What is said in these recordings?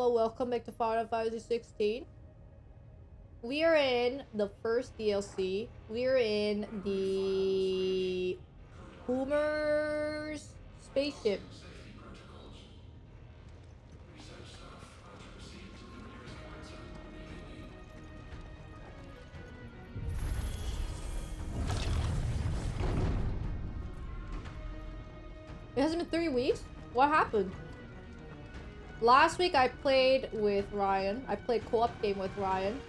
hello, welcome back to Final Fantasy 16. We are in the first DLC. We are in the Boomer's spaceship. It hasn't been 3 weeks? What happened? Last week I played with Ryan. I played co-op game with Ryan.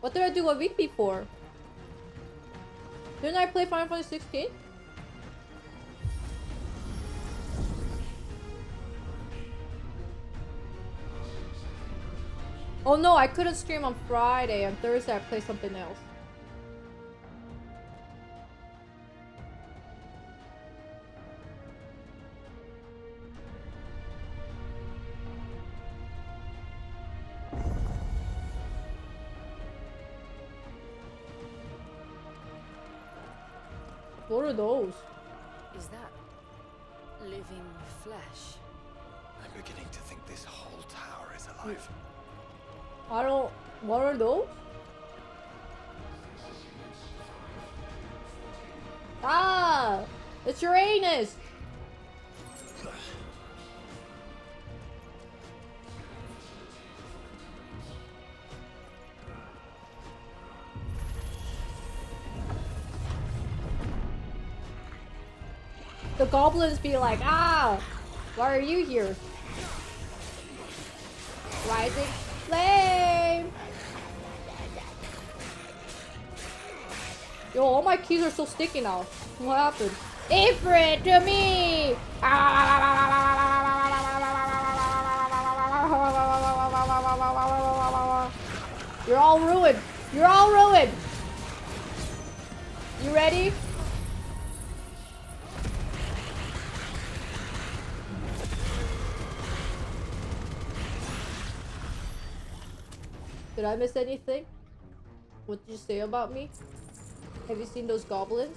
What did I do a week before? Didn't I play Final Fantasy 16? Oh no, I couldn't stream on Friday. On Thursday I played something else. What are those? Is that living flesh? I'm beginning to think this whole tower is alive. I don't... What are those? Ah! It's Uranus! The goblins be like, ah! Why are you here? Rising flame! Yo, all my keys are so sticky now. What happened? Ifrit to me! You're all ruined! You're all ruined! You ready? Did I miss anything? What did you say about me? Have you seen those goblins?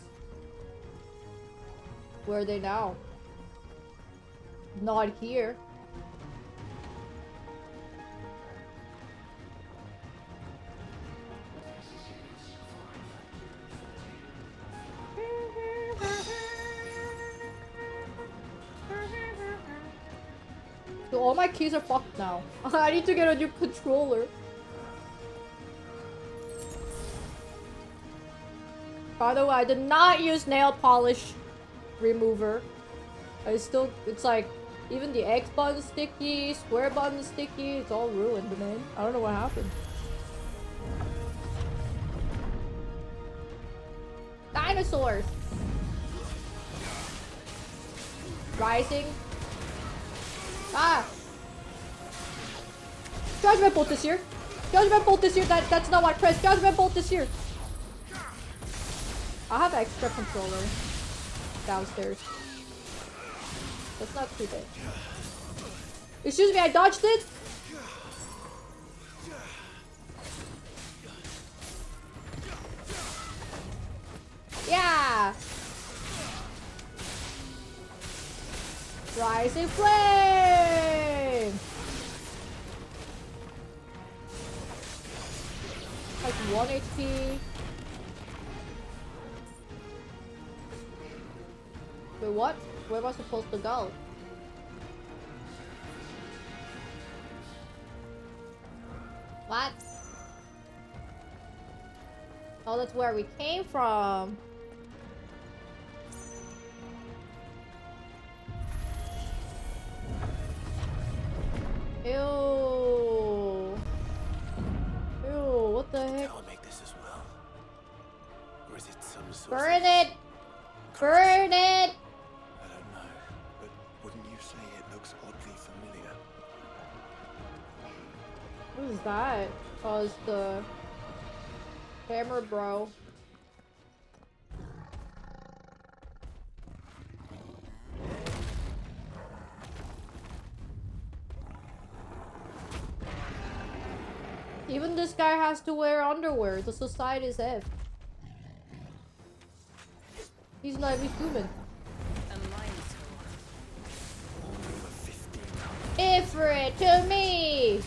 Where are they now? Not here. So all my keys are fucked now. I need to get a new controller. By the way, I did not use nail polish remover. It's like, even the X button is sticky, square button is sticky, it's all ruined, man. I don't know what happened. Dinosaurs! Rising. Ah! Judgment bolt is here! Judgment bolt is here! That's not what I pressed! Judgment bolt is here! I have extra controller downstairs. That's not too bad. Excuse me, I dodged it? Yeah! Rising flame! Like 1 HP. Wait, what? Where am I supposed to go? What? Oh, that's where we came from. Ew. Ew, what the heck? Tower make this as well? Or is it some sort Burn of... it! Burn it! I don't know, but wouldn't you say it looks oddly familiar? What is that? Oh, it's the hammer, bro. Even this guy has to wear underwear. The society is F. He's not even human. Ifrit to me!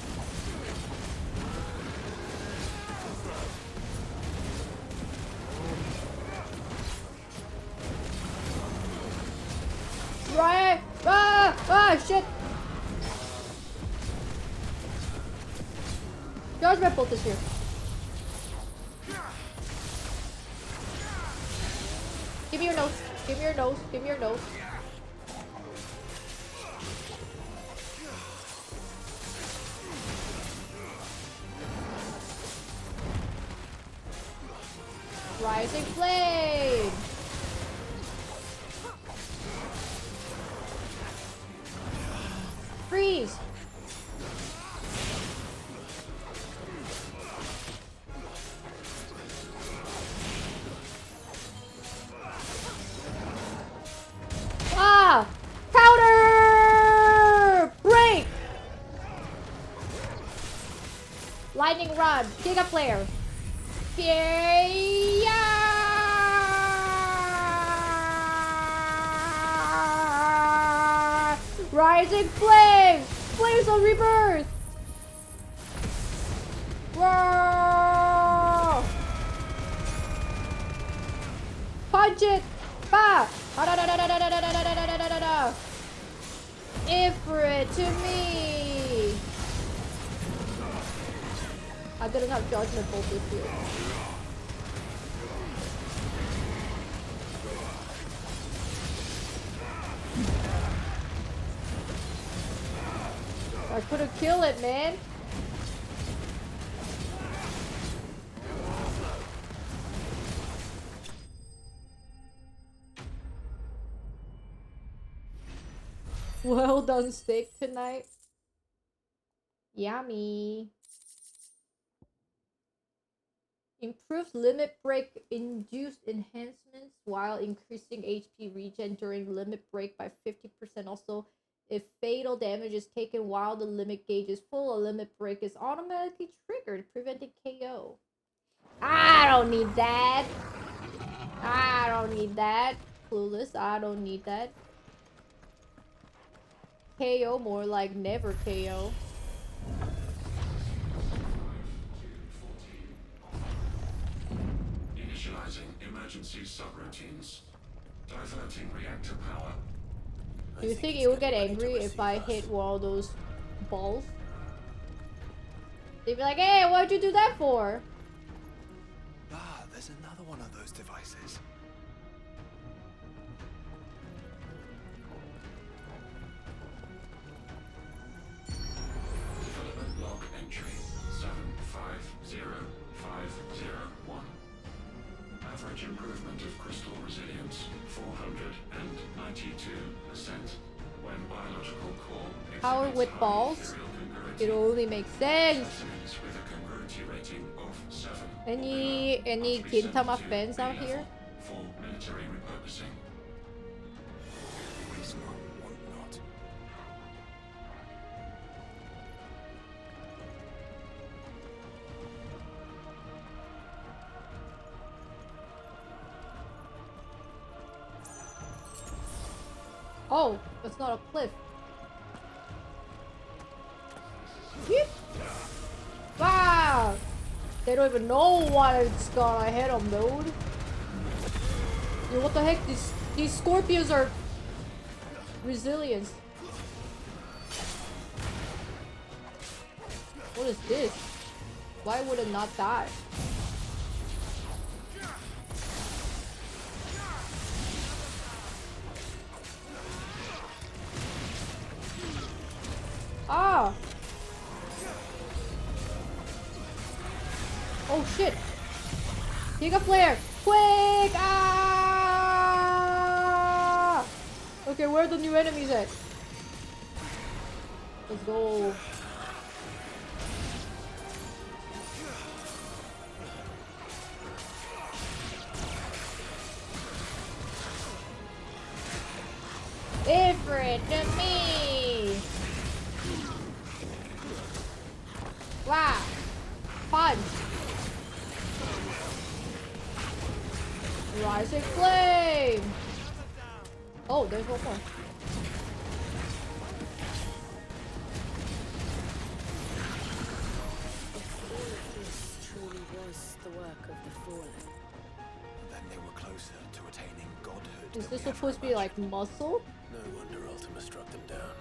Judgment Bolt is here. Give me your nose. Give me your nose. Give me your nose. Rising flame. Freeze. Ah! Counter! Break! Lightning rod. Giga flare. Yeah! Rising flames! Flames of rebirth! Whoa! Punch it! Bah! Ifrit to me! I didn't have Judgment Bolt this year. I couldn't kill it, man. Well done steak tonight. Yummy. Improved limit break induced enhancements while increasing HP regen during limit break by 50%. Also, if fatal damage is taken while the limit gauge is full, a limit break is automatically triggered, preventing KO. I don't need that. I don't need that. Clueless, I don't need that. KO more like never KO. Initializing emergency subroutines. Diverting reactor power. Do you think it would get angry if I hit one of those balls? They'd be like, hey, what'd you do that for? Ah, there's another one of those devices. Development log entry 750501. Average improvement of crystal resilience 492%. When biological core Power with balls? It only makes sense. with a congruity rating of 7. Any Gintama fans out here? For military repurposing. Waste not, want not. Oh, it's not a cliff. Yeet. Wow! They don't even know what's gonna hit them, dude. Yo, what the heck? These scorpions are resilient. What is this? Why would it not die? Ah! Oh shit! Giga flare! Quick! Ah! Okay, where are the new enemies at? Let's go. Ifrit to me! Wow! Punch! Rising flame! Oh, there's one more. If all of this truly was the work of the Fallen, Then they were closer to attaining godhood. Is than this we ever supposed to be like imagined. muscle? No wonder Ultima struck them down.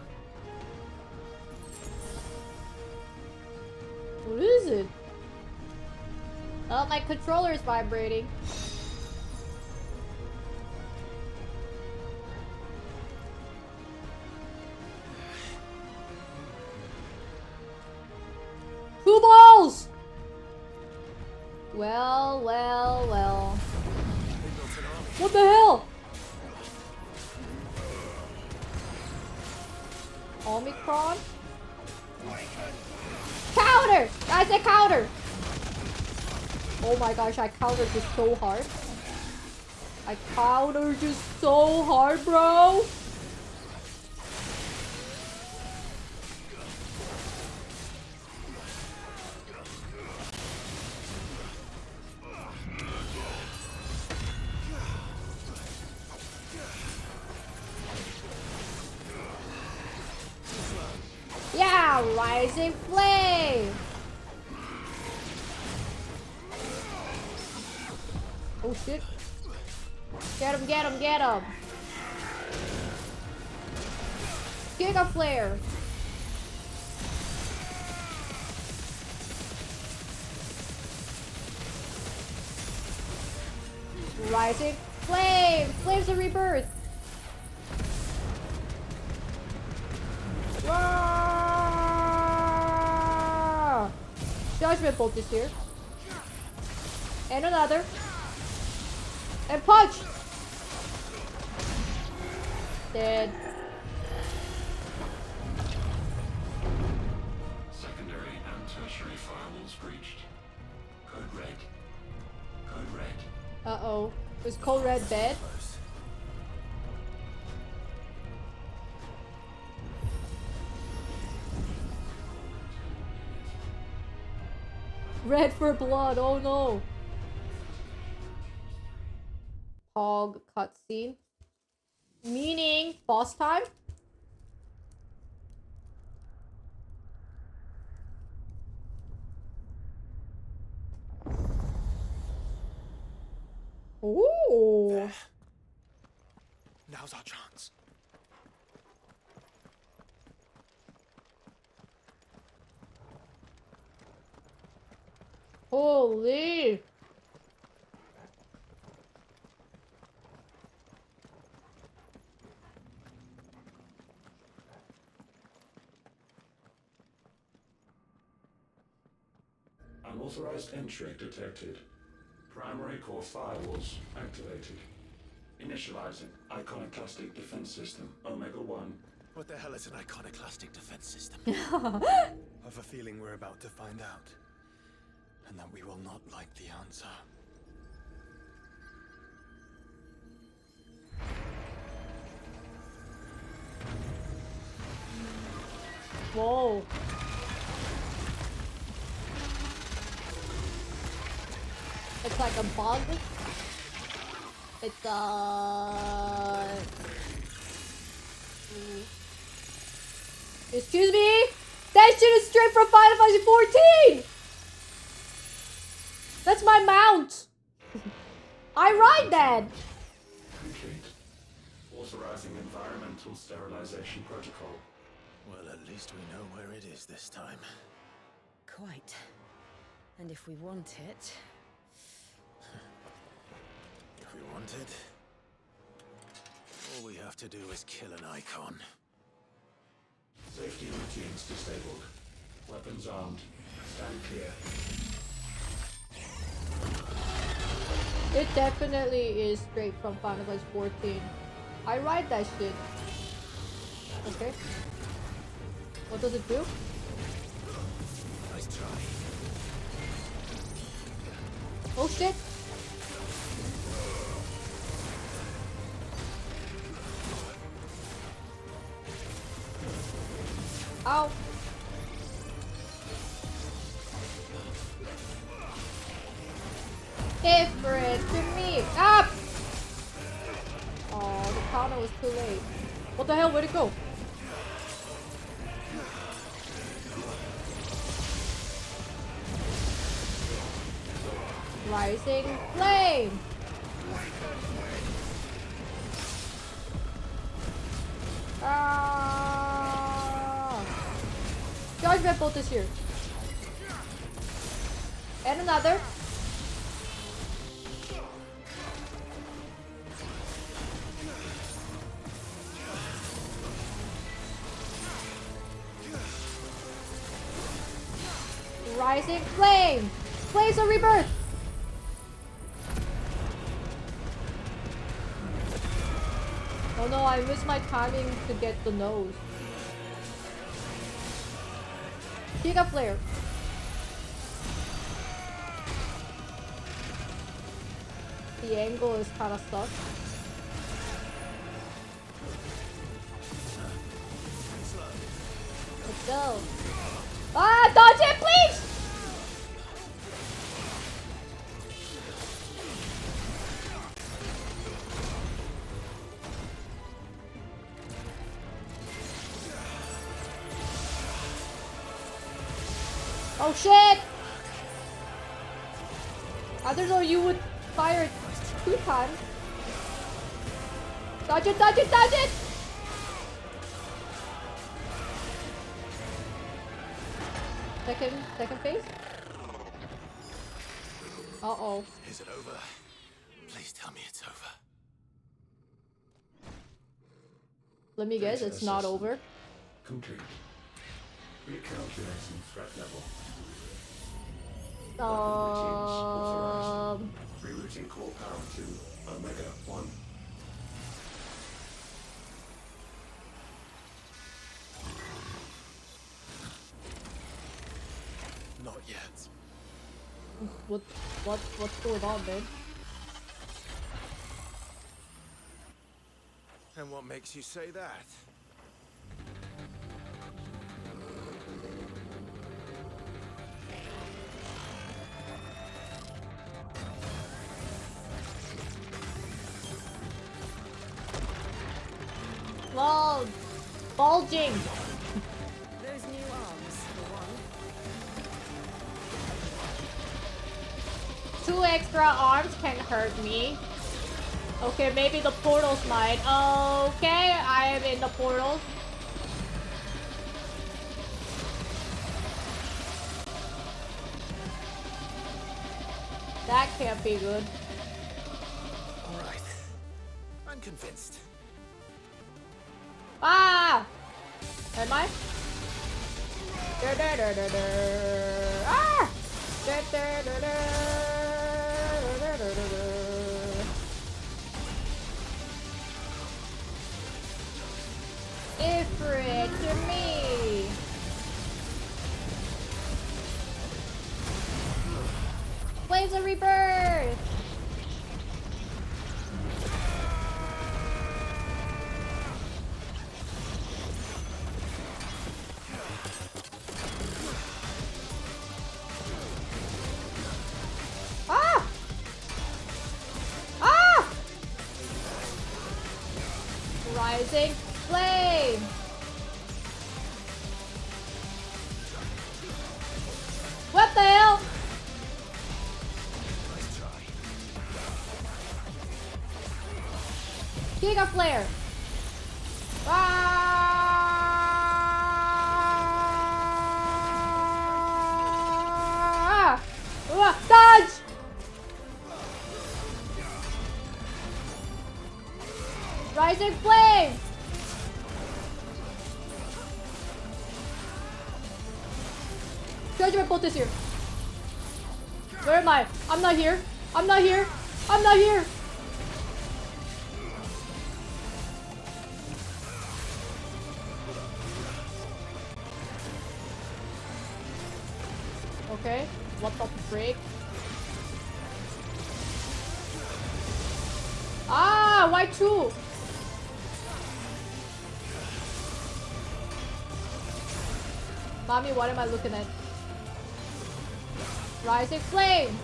What is it? Oh, my controller is vibrating. Two balls! Well, well, well. What the hell? Omicron? Counter! I said counter! Oh my gosh, I countered this so hard. I countered this so hard, bro! Yeah, rising flame! Oh shit. Get him, get him, get him! Giga flare! Rising flame! Flames of rebirth! Whoa! Judgment bolt is here. And another. And punch! Dead. Secondary and tertiary firewalls breached. Code red. Code red. Uh-oh. Was Code Red bad? Red for blood, oh no! Hog cutscene. Meaning boss time? Ooh. There. Now's our chance. Holy! Unauthorized entry detected. Primary core firewalls activated. Initializing iconoclastic defense system Omega-1. What the hell is an iconoclastic defense system? I've a feeling we're about to find out. And that we will not like the answer. Whoa. It's like a bug. It's Excuse me? That shit is straight from Final Fantasy 14! That's my mount! I ride that! Complete. Authorizing environmental sterilization protocol. Well, at least we know where it is this time. Quite. And if we want it... If we want it, all we have to do is kill an icon. Safety routines disabled. Weapons armed. Stand clear. It definitely is straight from Final Fantasy 14. I ride that shit. Okay. What does it do? Nice try. Oh shit! Ow! Different to me! Up! Oh, the counter was too late. What the hell? Where'd it go? Rising flame! Ah! Judgment bolt is here. And another. Rising flame! Blaze of rebirth! Oh no, I missed my timing to get the nose. Giga flare. The angle is kinda stuck. Let's go. Ah, dodge it, please! Oh shit! I didn't know you would fire it 2 times. Dodge it, dodge it, dodge it! Second phase? Uh-oh. Is it over? Please tell me it's over. Let me guess, it's not over. Complete. Recalculating threat level. Rerouting core power to Omega 1. Not yet. What's going on, man? And what makes you say that? Well, bulging. Those new arms, for one. 2 extra arms can hurt me. Okay, maybe the portals might. Okay, I am in the portal. That can't be good. All right. I'm convinced. Ah! Am I? Ah! Ifrit to me! Waves of rebirth! Ah! Ah! Rising flame! What the hell? Nice try. Giga flare! Ah! Dodge! Rising flame! Judgment bolt is here. Where am I? I'm not here. I'm not here. I'm not here. Okay. What the frick? Ah, why 2? Mommy, what am I looking at? Rising flame!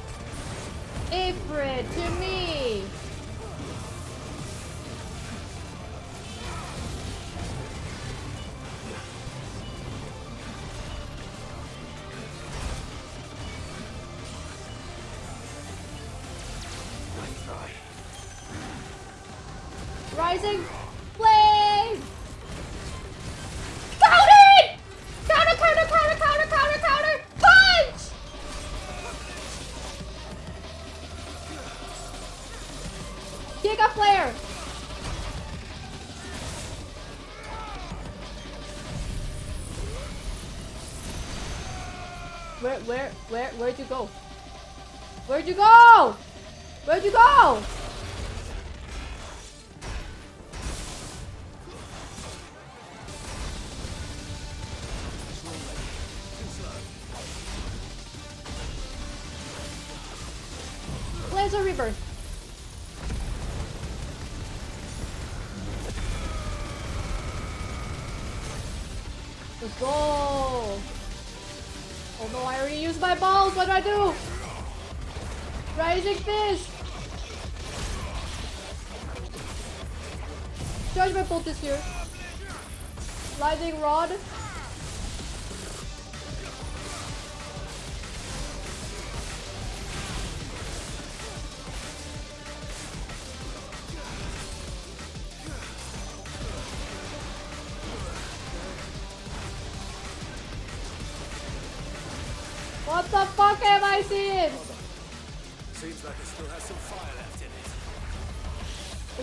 Ifrit to me! Nice try. Rising flame! Counter! Counter, counter, counter, counter, counter, counter! Punch! Where'd you go? Where'd you go? Where'd you go? Laser rebirth. Let's go. Oh no, I already used my balls. What do I do? Rising fish. Judgment bolt is here. Lightning rod. What the fuck am I seeing? Seems like it still has some fire left in it.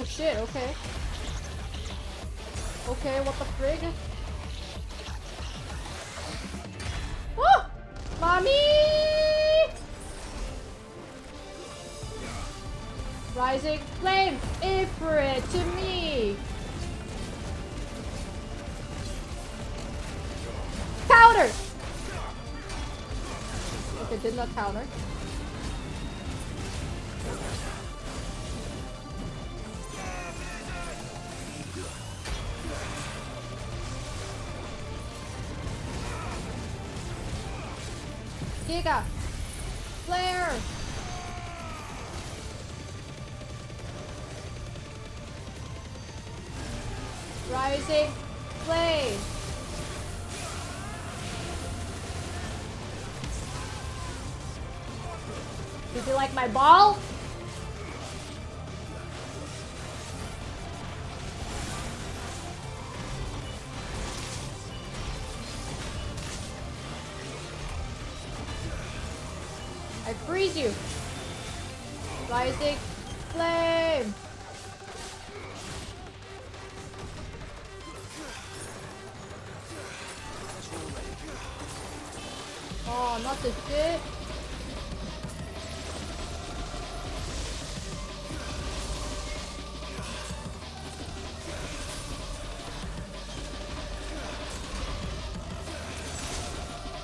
Oh shit, okay. Okay, what the frig? Oh! Mommy! Rising flame, Ifrit to me! Counter! Okay, did not counter. Giga! Flare! Rising flame! Did you like my ball? I freeze you. Rising flame. Oh, not the shit.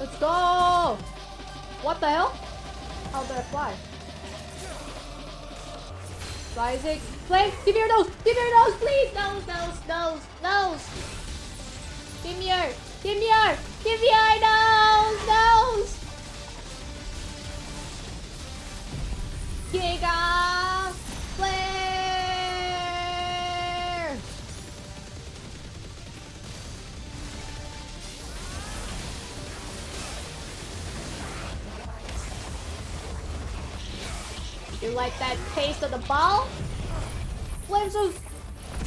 Let's go! What the hell? How did I fly? Rising flame! Give me your nose! Give me your nose, please! Nose, nose, nose, nose! Give me your! Give me your! Give me your nose! Nose! Giga flare! You like that taste of the ball? Flames of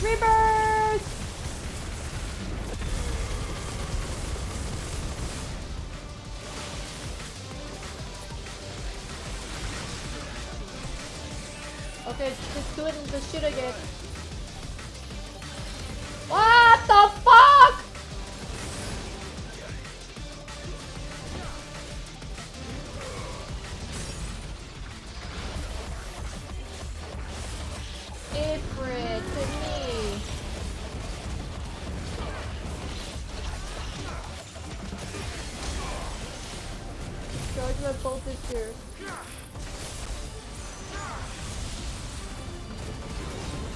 rebirth! Okay, just doing the shit again. What the fuck? Ifrit to me. Judgment bolt is here.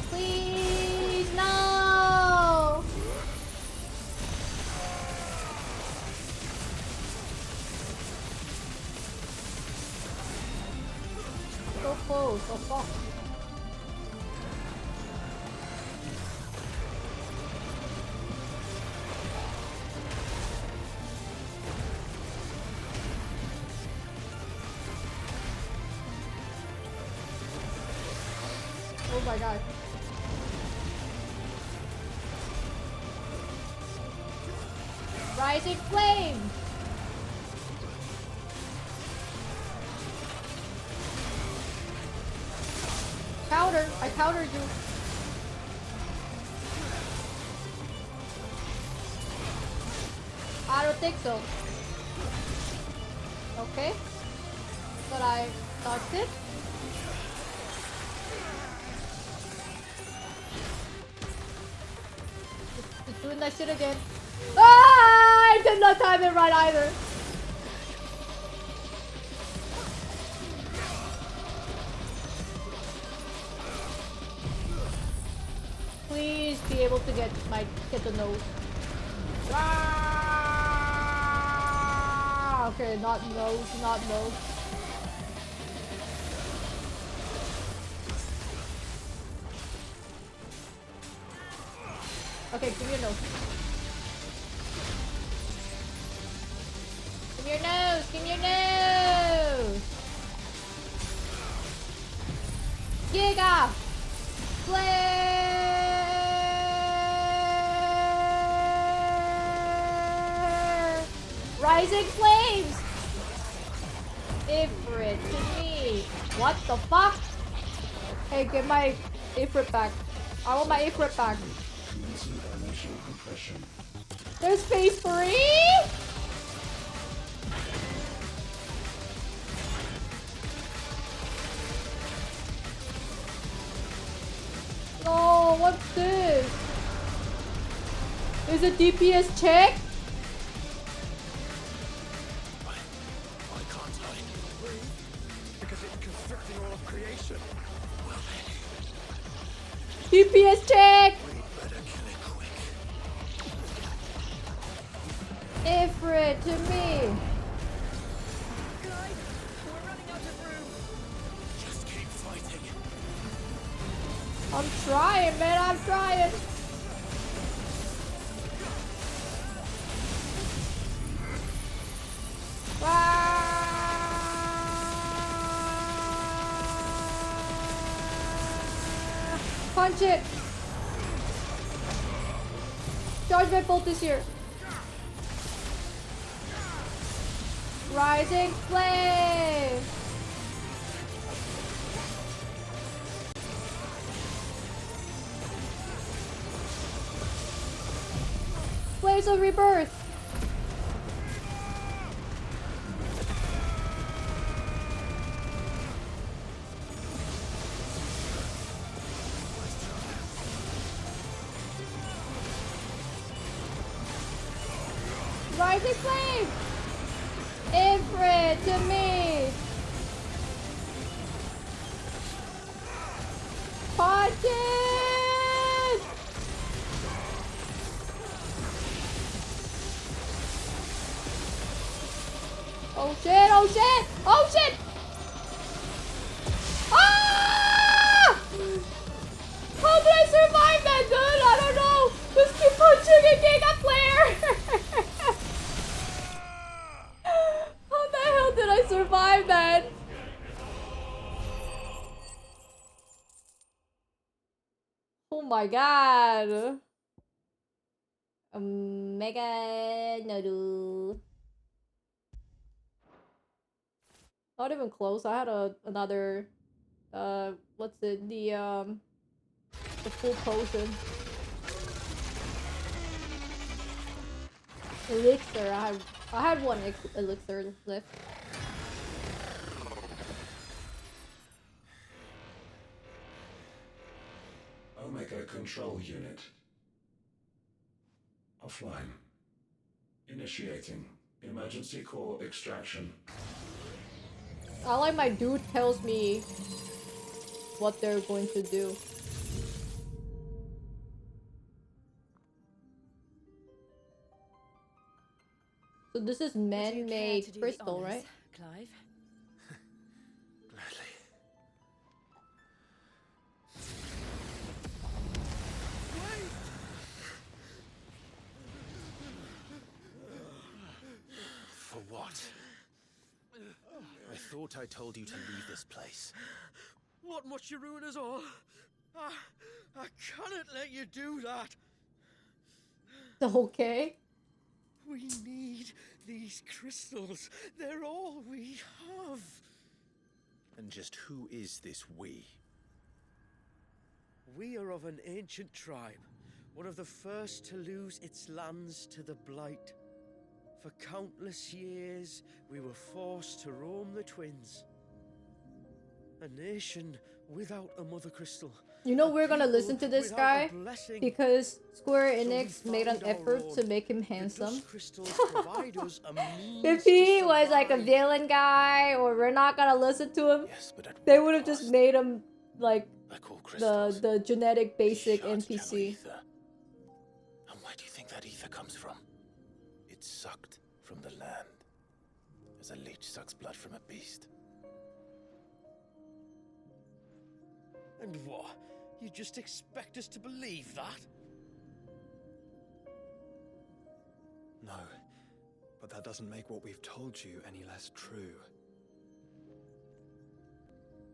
Please, no! So close, oh fuck. Oh my god. Rising flame! Counter! I countered you! I don't think so. Okay. But I touched it. It's doing that shit again. Ah! I did not time it right either. Please be able to get the nose. Ah! Okay, not nose, not nose. Okay, give me your nose. Give me your nose, give me your nose! Giga! Flare! Rising flames! Ifrit to me! What the fuck? Hey, get my Ifrit back. I want my Ifrit back. There's phase 3? Oh, what's this? Is it DPS check? I can't hide. Breathe. Because it's constricting all of creation. Well then. DPS check! We better kill it quick. Ifrit to me! Guys, we're running out of room. Just keep fighting. I'm trying, man, I'm trying! Punch it! Judgment bolt is here. Rising flame! Flames of rebirth! Rising flame! Ifrit to me! Punch it! Oh shit, oh shit, oh shit! Ah! How did I survive that, dude? I don't know! Just keep punching and Giga Flare! How the hell did I survive that? Oh my god! Mega noodle. Not even close. I had another what's it? The full potion. Elixir. I had one elixir left. Omega Control Unit. Offline. Initiating emergency core extraction. I like my dude tells me what they're going to do. So this is man-made crystal, right? Clive? Gladly. For what? I thought I told you to leave this place. What must you ruin us all? I cannot let you do that. Okay. We need these crystals. They're all we have. And just who is this we? We are of an ancient tribe, one of the first to lose its lands to the Blight. For countless years, we were forced to roam the Twins. A nation without a mother crystal. You know A we're gonna people listen to this without guy a blessing. because Square So we Enix made an found our effort own. to make him The handsome. dust crystals provide us a means If to he was like a survive. villain guy, or we're not gonna listen to him, Yes, but at they what would have just cost? made him like Like all the crystals, genetic these basic shards channel NPC. ether. And where do you think that ether comes from? It's sucked from the land, as a leech sucks blood from a beast. And what? You just expect us to believe that? No, but that doesn't make what we've told you any less true.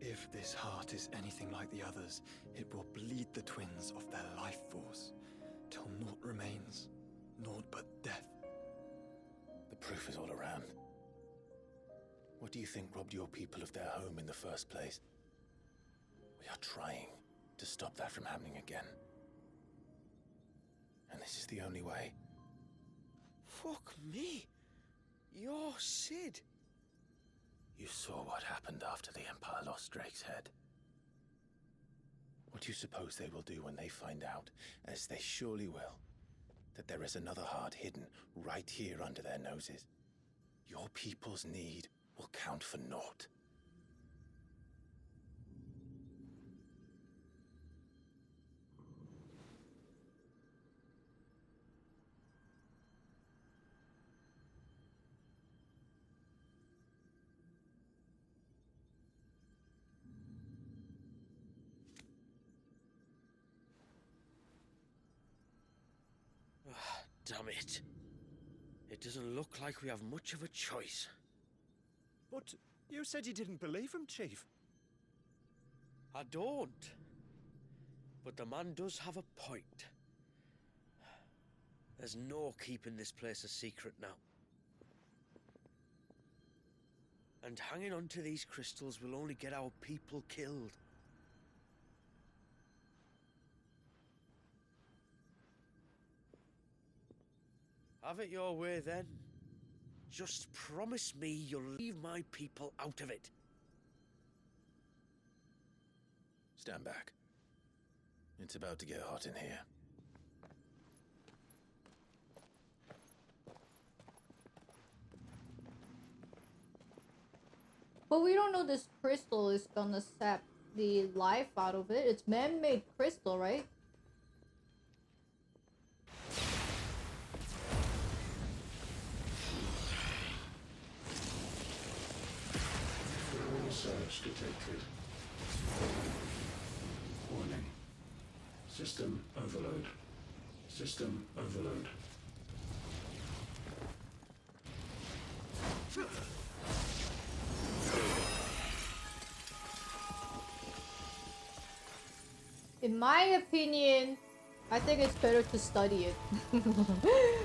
If this heart is anything like the others, it will bleed the Twins of their life force, till naught remains, naught but death. The proof is all around. What do you think robbed your people of their home in the first place? We are trying to stop that from happening again. And this is the only way. Fuck me. You're Sid. You saw what happened after the Empire lost Drake's head. What do you suppose they will do when they find out, as they surely will, that there is another heart hidden right here under their noses? Your people's need will count for naught. Damn it. It doesn't look like we have much of a choice. But you said you didn't believe him, Chief. I don't. But the man does have a point. There's no keeping this place a secret now. And hanging on to these crystals will only get our people killed. Have it your way then. Just promise me you'll leave my people out of it. Stand back. It's about to get hot in here. But we don't know this crystal is gonna sap the life out of it. It's man-made crystal, right? Full surge detected. Warning. System overload. System overload. In my opinion, I think it's better to study it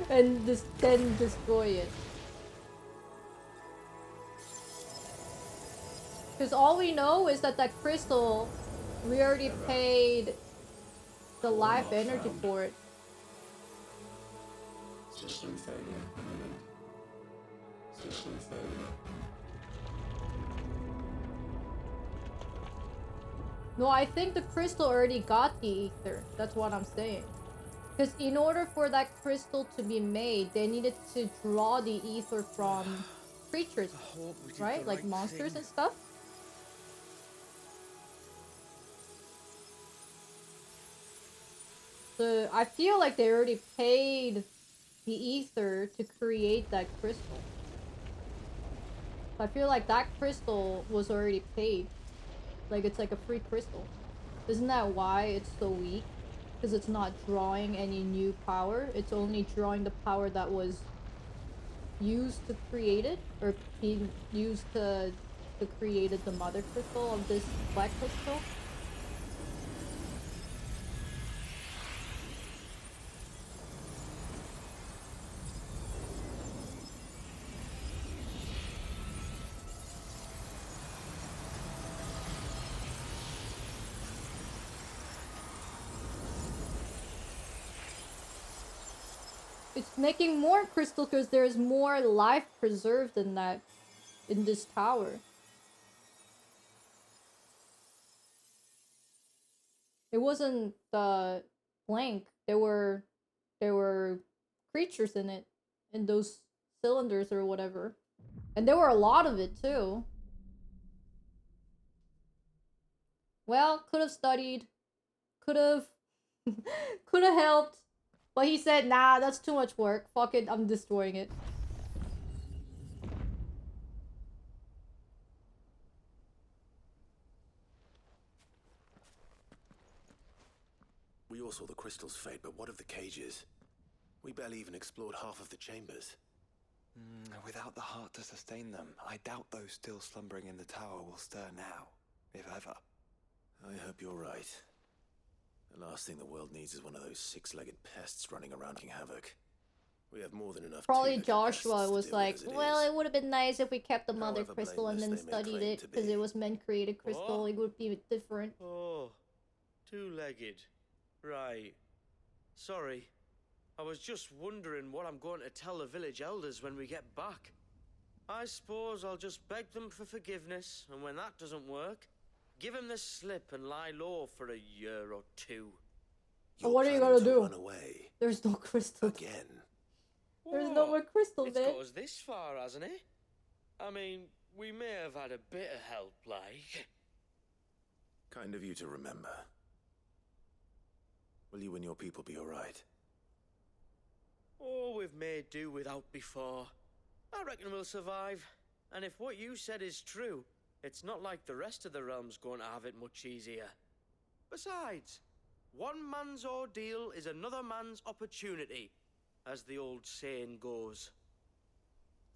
and then destroy it. Because all we know is that crystal, we already paid the life energy for it. System failure imminent. System failure. No, I think the crystal already got the ether. That's what I'm saying. Because in order for that crystal to be made, they needed to draw the ether from creatures, I hope we did right? the Like right monsters thing. and stuff. So I feel like they already paid the ether to create that crystal. I feel like that crystal was already paid. Like it's like a free crystal. Isn't that why it's so weak? Because it's not drawing any new power. It's only drawing the power that was used to create it, or being used to create the mother crystal of this black crystal. It's making more crystal because there's more life preserved in that, in this tower. It wasn't blank. There were creatures in it, in those cylinders or whatever, and there were a lot of it too. Well, could have studied, could have, could have helped, but he said, "Nah, that's too much work. Fuck it, I'm destroying it." We all saw the crystal's fate, but what of the cages? We barely even explored half of the chambers. Without the heart to sustain them, I doubt those still slumbering in the tower will stir now, if ever. I hope you're right. The last thing the world needs is one of those six-legged pests running around wreaking havoc. We have more than enough. Probably two-legged Joshua pests to was deal like, with as well, is. it would have been nice if we kept the mother However crystal and then blameless they may studied claim it, to because be. it was men-created crystal. What? It would be different. Oh, two-legged. Right. Sorry. I was just wondering what I'm going to tell the village elders when we get back. I suppose I'll just beg them for forgiveness, and when that doesn't work, give them the slip and lie low for a year or two. But You're what are you planning gonna to do? Run away There's no crystal. again. There's no What? more crystal, It's man. got us this far, hasn't it? I mean, we may have had a bit of help, like. Kind of you to remember. Will you and your people be all right? Oh, we've made do without before. I reckon we'll survive. And if what you said is true, it's not like the rest of the realm's going to have it much easier. Besides, one man's ordeal is another man's opportunity, as the old saying goes.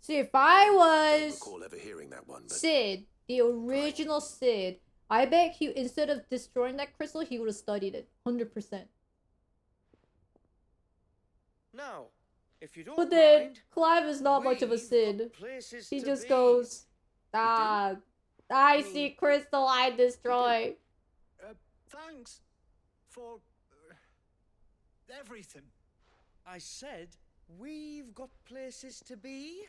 See, if I Don't was recall ever hearing that one, but Sid, the original Sid, I bet he, instead of destroying that crystal, he would have studied it. 100%. Now, if you don't But then, mind, Clive is not much of a we've Sid. got places He to just be. goes, ah, I see crystal, I destroy. Thanks for everything. I said, we've got places to be.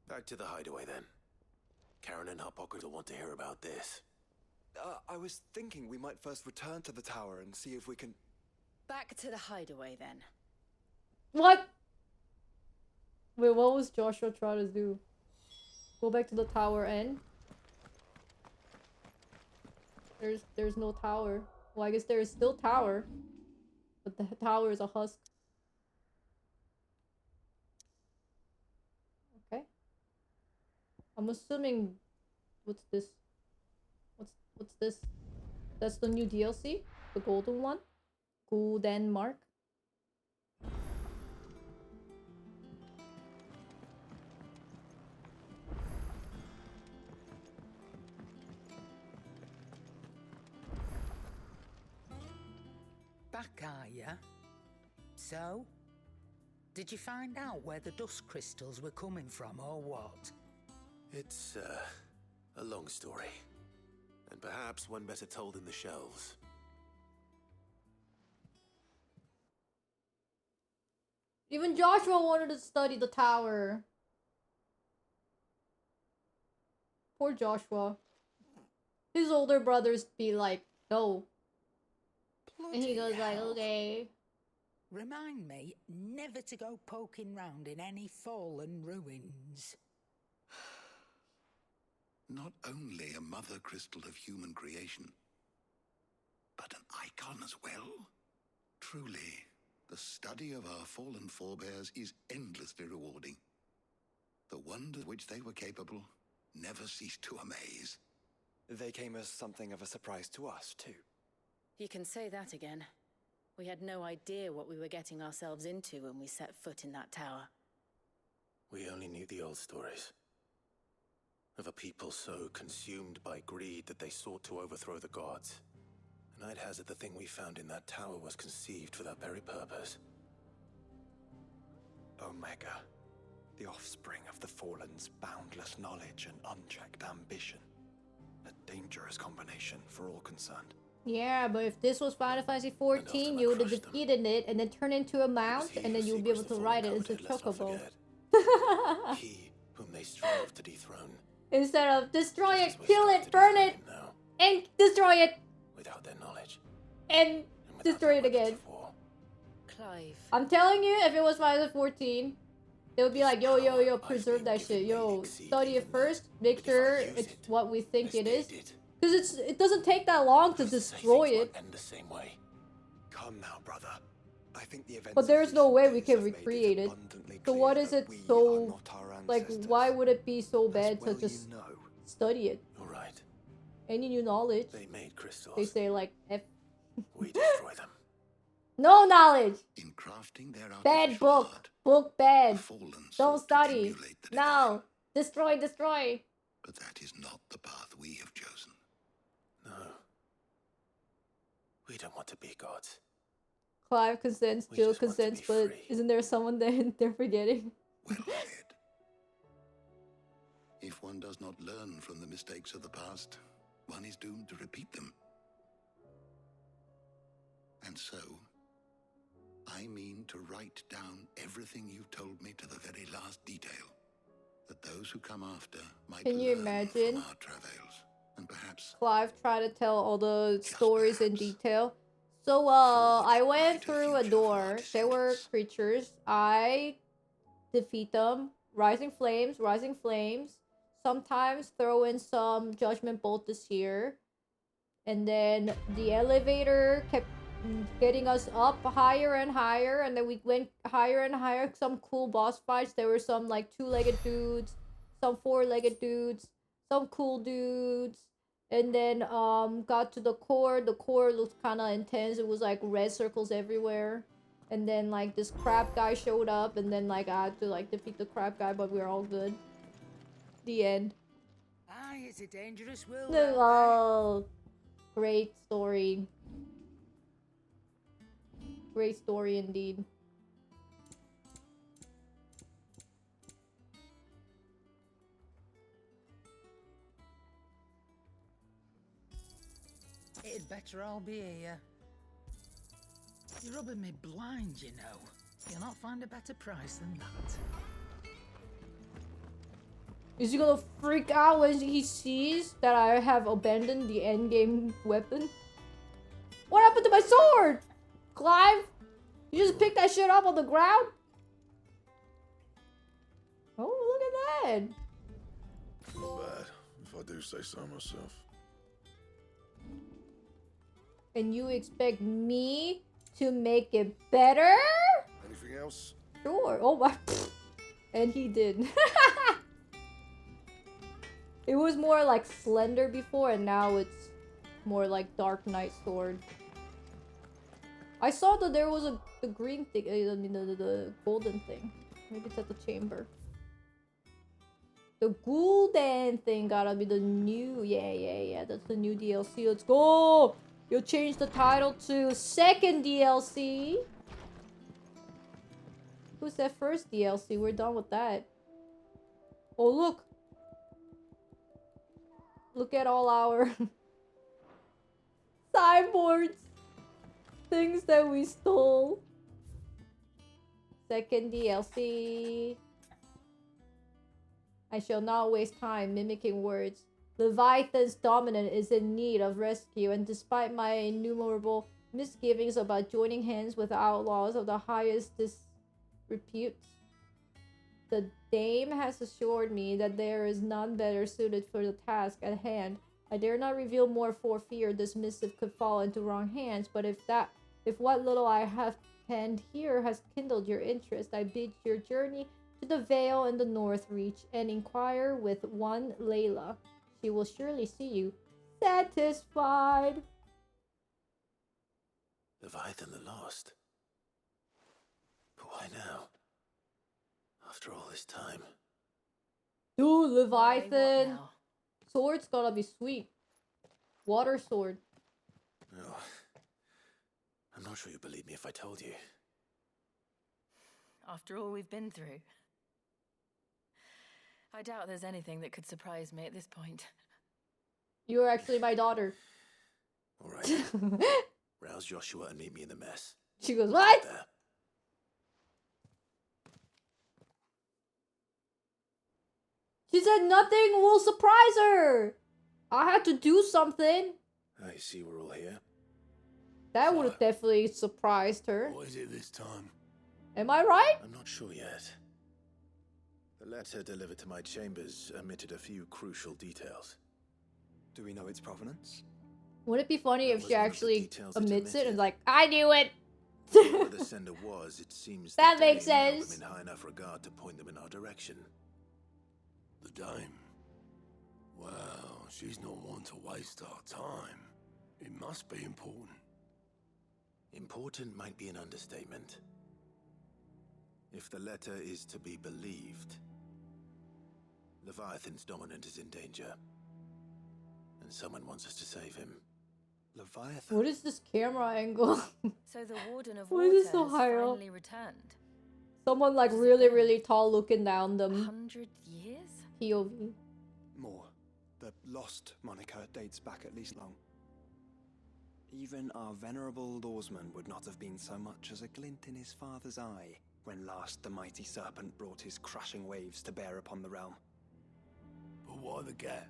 back to the hideaway then. Karen and her pocket will want to hear about this. I was thinking we might first return to the tower and see if we can... Back to the hideaway then. What? Wait, what was Joshua trying to do? Go back to the tower and... There's no tower. Well, I guess there is still tower. But the tower is a husk. Okay. I'm assuming... What's this? What's this? That's the new DLC? The golden one? Golden mark? Back, are ya? So? Did you find out where the dust crystals were coming from, or what? It's, a long story. And perhaps one better told in the shelves. Even Joshua wanted to study the tower. Poor Joshua. His older brothers be like, no. And he goes like, okay. Remind me never to go poking round in any fallen ruins. Not only a mother crystal of human creation, but an icon as well. Truly, the study of our fallen forebears is endlessly rewarding. The wonders which they were capable never cease to amaze. They came as something of a surprise to us, too. You can say that again. We had no idea what we were getting ourselves into when we set foot in that tower. We only knew the old stories. Of a people so consumed by greed that they sought to overthrow the gods. And I'd hazard the thing we found in that tower was conceived for that very purpose. Omega, the offspring of the Fallen's boundless knowledge and unchecked ambition. A dangerous combination for all concerned. Yeah, but if this was Final Fantasy 14, you would have defeated it and then turn into a mount, and then you would be able to ride it as a chocobo. He whom they strove to dethrone. Instead of destroy it, kill it, burn it, and destroy it. Without their knowledge. And destroy it again. Clive. I'm telling you, if it was Final 14, they would be like, yo, preserve that shit. Yo, study it first. Make sure it's what we think it is. Because it doesn't take that long to destroy it. End the same way. Come now, brother. I think the events But there's no way we can recreate it. So what is it so... Like, why would it be so bad to just study it? You're right. Any new knowledge. They made crystals. They say like, we destroy them. No knowledge! In crafting their Bad book! art, Book bad! Don't to study! emulate the No! Destroy, destroy! But that is not the path we have chosen. No. We don't want to be gods. Clive consents, Jill consents, but isn't there someone that they're forgetting? Well said. If one does not learn from the mistakes of the past, one is doomed to repeat them. And so, I mean to write down everything you told me to the very last detail, that those who come after might Can you learn imagine? from our travails, and perhaps Clive tried to tell all the stories in detail. So, I went through a door. There were creatures. I defeat them. Rising flames. Sometimes throw in some judgment bolt this year. And then the elevator kept getting us up higher and higher, and then we went higher and higher. Some cool boss fights. There were some like 2-legged dudes, some 4-legged dudes, some cool dudes, and then got to the core. The core looked kind of intense. It was like red circles everywhere, and then like this crab guy showed up, and then like I had to like defeat the crab guy, but we were all good. The end. Aye, it's a dangerous world. Oh, great story. Great story indeed. It'd better all be here. You're rubbing me blind, you know. You'll not find a better price than that. Is he gonna freak out when he sees that I have abandoned the endgame weapon? What happened to my sword? Clive? You just picked that shit up on the ground? Oh, look at that. Not bad, if I do say so myself. And you expect me to make it better? Anything else? Sure. Oh my. And he did. It was more like slender before, and now it's more like Dark Knight sword. I saw that there was the green thing, I mean the golden thing. Maybe it's at the chamber. The golden thing gotta be the new, yeah, that's the new DLC. Let's go! You'll change the title to second DLC. Who's that first DLC? We're done with that. Oh, look! Look at all our sideboards. Things that we stole. Second DLC. I shall not waste time mimicking words. Leviathan's dominant is in need of rescue, and despite my innumerable misgivings about joining hands with outlaws of the highest disrepute, the dame has assured me that there is none better suited for the task at hand. I dare not reveal more for fear this missive could fall into wrong hands, but if what little I have penned here has kindled your interest, I bid your journey to the Vale in the North reach and inquire with one Layla. She will surely see you satisfied. Leviathan the Lost. But why now? After all this time. Dude, Leviathan. Now? Sword's gotta be sweet. Water sword. Oh, I'm not sure you believe me if I told you. After all we've been through. I doubt there's anything that could surprise me at this point. You're actually my daughter. All right. Rouse Joshua and meet me in the mess. She goes, what? There. She said nothing will surprise her. I had to do something. I see we're all here. That would have definitely surprised her. What is it this time? Am I right? I'm not sure yet. The letter delivered to my chambers omitted a few crucial details. Do we know its provenance? Wouldn't it be funny That if was she one of the actually details it omits it and omitted. like, I knew it. Whoever the sender was, it seems That the makes Dame held sense. them in high enough regard to point them in our direction. The dame. Well, she's not one to waste our time. It must be important. Important might be an understatement. If the letter is to be believed, Leviathan's dominant is in danger. And someone wants us to save him. Leviathan? What is this camera angle? So the Warden of Why Water is has it so high up? finally returned. Someone like really, really tall looking down them. 100 years? POV. More. The lost moniker dates back at least long. Even our venerable lawsman would not have been so much as a glint in his father's eye when last the mighty serpent brought his crushing waves to bear upon the realm. But why the gap?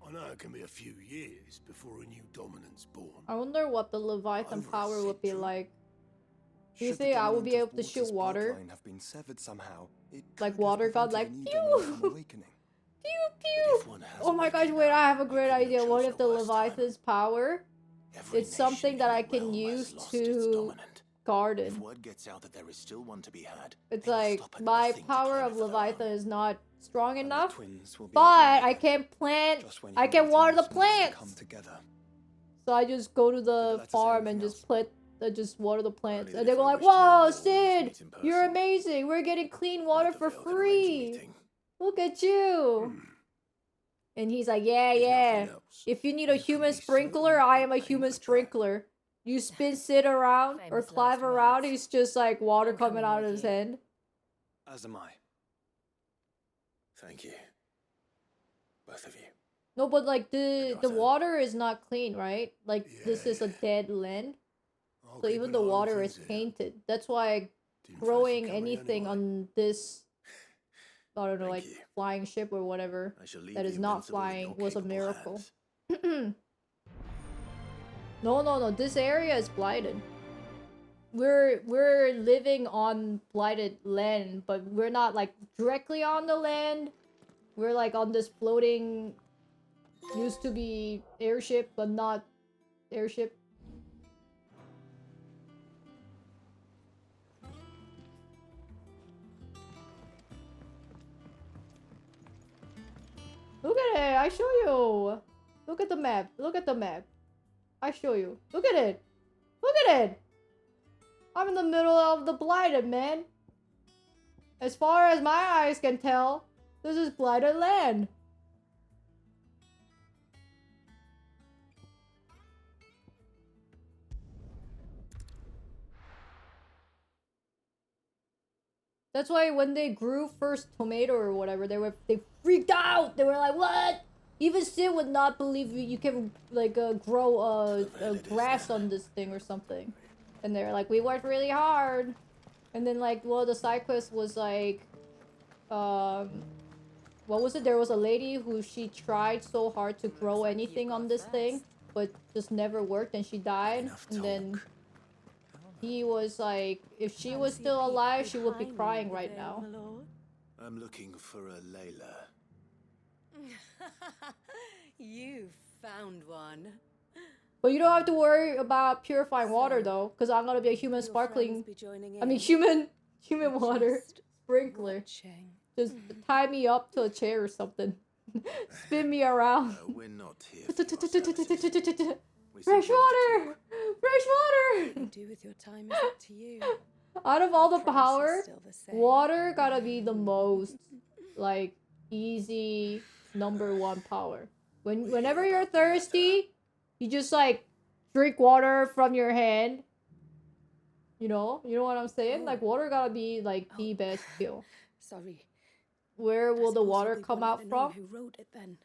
I know it can be a few years before a new dominant's born. I wonder what the Leviathan Over a power would be century? like. Do you Should the think I would dominant be of able to shoot Water's water? bloodline have been severed somehow, it Like could water have god, prevented like, a new dominant pew! from awakening. Pew But pew! if one has Oh my gosh, awakened wait, now, I have a we great couldn't have idea. What chosen if the a worse time. Leviathan's power Every is something nation that in I the can realm has use lost its to dominant. If garden? word gets out that there is still one to be had, It's they will like, stop at my nothing to power claim of it for their Leviathan own. is not strong And the enough, twins will be but at war I again, can plant, just when I you can mighty water the lawsmen used to plants! come together. So I just go to the the letter say farm and anything just else? plant, just water the plants. Only And that they if go we like, wish to know whoa, more, we must Sid, meet in you're person. amazing. We're getting clean water Let for the Veil can arrange a free. meeting. Look at you. And he's like, yeah, If yeah. nothing else, If you need a you can human be sprinkler, certain I it am a ain't human a trap. sprinkler. You spin Sid around or Famous Clive last around, words. he's just like water I'm coming coming out of with his you. hand. As am I. Thank you. Both of you. No, but like the daughter. water is not clean, right? Like this is a Yeah. dead land. I'll So keep even an the eye on water things is here. tainted. That's why Didn't fancy growing coming anything anyway. on this, I don't know, Thank like you. flying ship or whatever, I shall leave that the is not Invincible in flying your was a capable miracle. hands. No. This area is blighted. We're living on blighted land, but we're not like directly on the land. We're like on this floating, used to be airship, but not airship. Look at it! I show you! Look at the map. Look at the map. I show you. Look at it! Look at it! I'm in the middle of the blighted, man. As far as my eyes can tell, this is blighted land. That's why when they grew first tomato or whatever, they freaked out. They were like, "What?" Even Sid would not believe you can like grow a grass on this thing or something. And they're like, "We worked really hard." And then like, well, the side quest was like, what was it? There was a lady who she tried so hard to grow anything on this thing, but just never worked, and she died. And then he was like, if she was still alive, she would be crying right now. I'm looking for a Layla. You found one. But you don't have to worry about purifying water though, because I'm gonna be a human sparkling. I mean, human water sprinkler. Just tie me up to a chair or something. Spin me around. We're not here for your services. We Fresh simply want to water! Fresh water! What you do with your time is up to you. Out of all the price is power, still the same. water gotta be the most, like, easy #1 power. Whenever you're thirsty, you just, like, drink water from your hand. You know what I'm saying? Like, water gotta be, like, the best skill. Sorry. Where will the Suppose water we come wanted out to know from? Who wrote it then?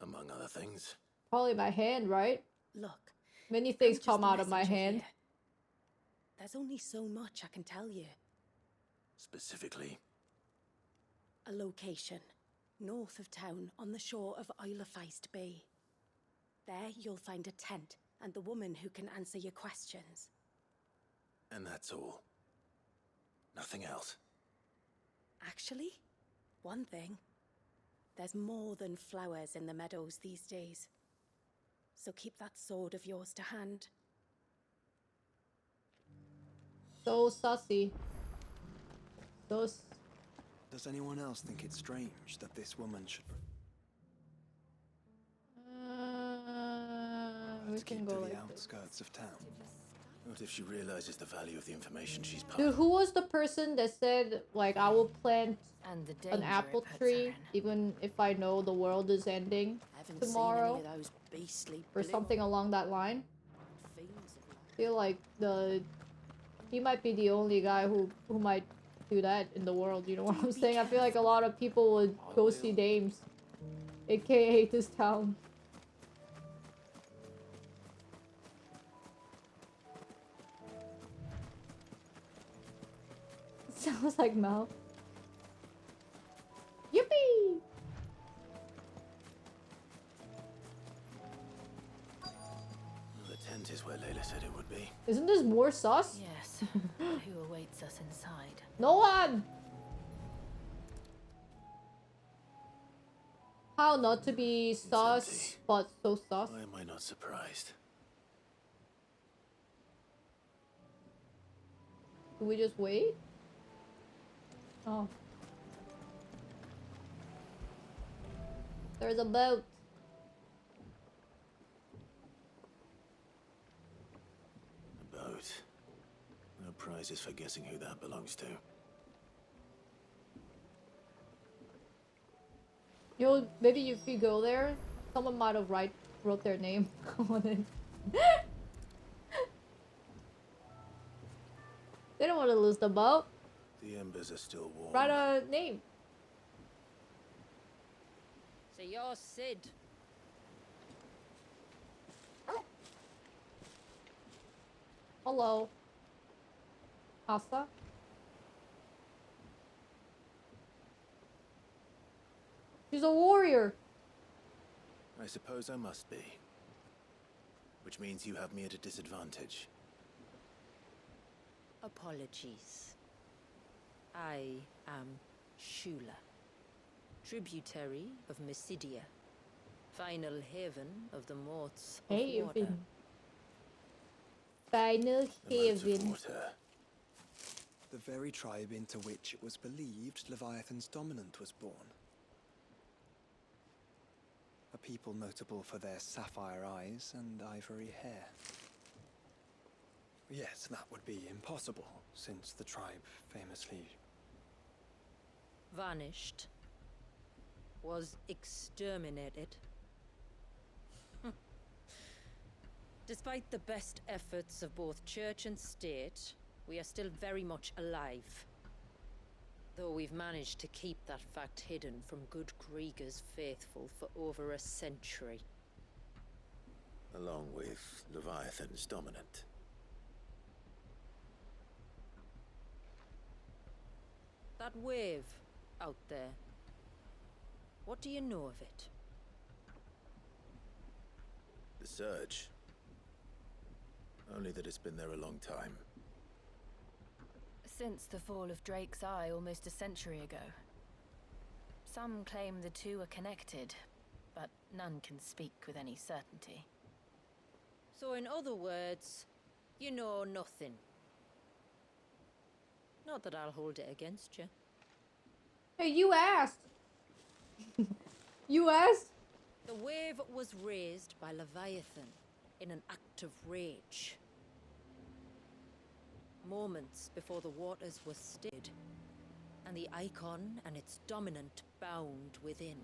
Among other things. Probably my hand, right? Look. Many I'm things just come the out of my messenger hand. here. There's only so much I can tell you. Specifically, A location. North of town, on the shore of Isle of Feist Bay. There you'll find a tent, and the woman who can answer your questions. And that's all. Nothing else. Actually, one thing. There's more than flowers in the meadows these days. So keep that sword of yours to hand. So sussy. Does anyone else think it's strange that this woman should We to can keep go to the like this. outskirts of town? What if she realizes the value of the information she's Dude, passed? who was the person that said, like, I will plant And the an danger apple it puts tree her in. even if I know the world is ending Haven't tomorrow? seen any of those beastly Or blue something along that line? fiends of light. I feel like he might be the only guy who might do that in the world, you know what I'm saying? I feel like a lot of people would go see Dames, aka this town. Sounds like Mal. Yippee! The tent is where Layla said it would be. Isn't this more sus? Yes. Who awaits us inside? No one! How not to be sus, empty. but so sus? Why am I not surprised? Do we just wait? Oh. There's a boat. A boat. No prizes for guessing who that belongs to. You know, maybe if you go there, someone might have wrote their name on it. They don't want to lose the boat. The embers are still warm. Write a name. So you're Sid. Hello. Asa? She's a warrior. I suppose I must be. Which means you have me at a disadvantage. Apologies. I am Shula, tributary of Mysidia, final haven of the Morts of Water. Haven. Final The Modes of haven. Water. The very tribe into which it was believed Leviathan's dominant was born. A people notable for their sapphire eyes and ivory hair. Yes, that would be impossible, since the tribe famously... Vanished. Was exterminated. Despite the best efforts of both church and state, we are still very much alive. Though we've managed to keep that fact hidden from good Krieger's faithful for over a century. Along with Leviathan's dominant. That wave out there. What do you know of it? The Surge. Only that it's been there a long time. Since the fall of Drake's Eye almost a century ago. Some claim the two are connected, but none can speak with any certainty. So in other words, you know nothing. Not that I'll hold it against you. Hey, you asked! You asked? The wave was raised by Leviathan in an act of rage. Moments before the waters were stilled, and the icon and its dominant bound within.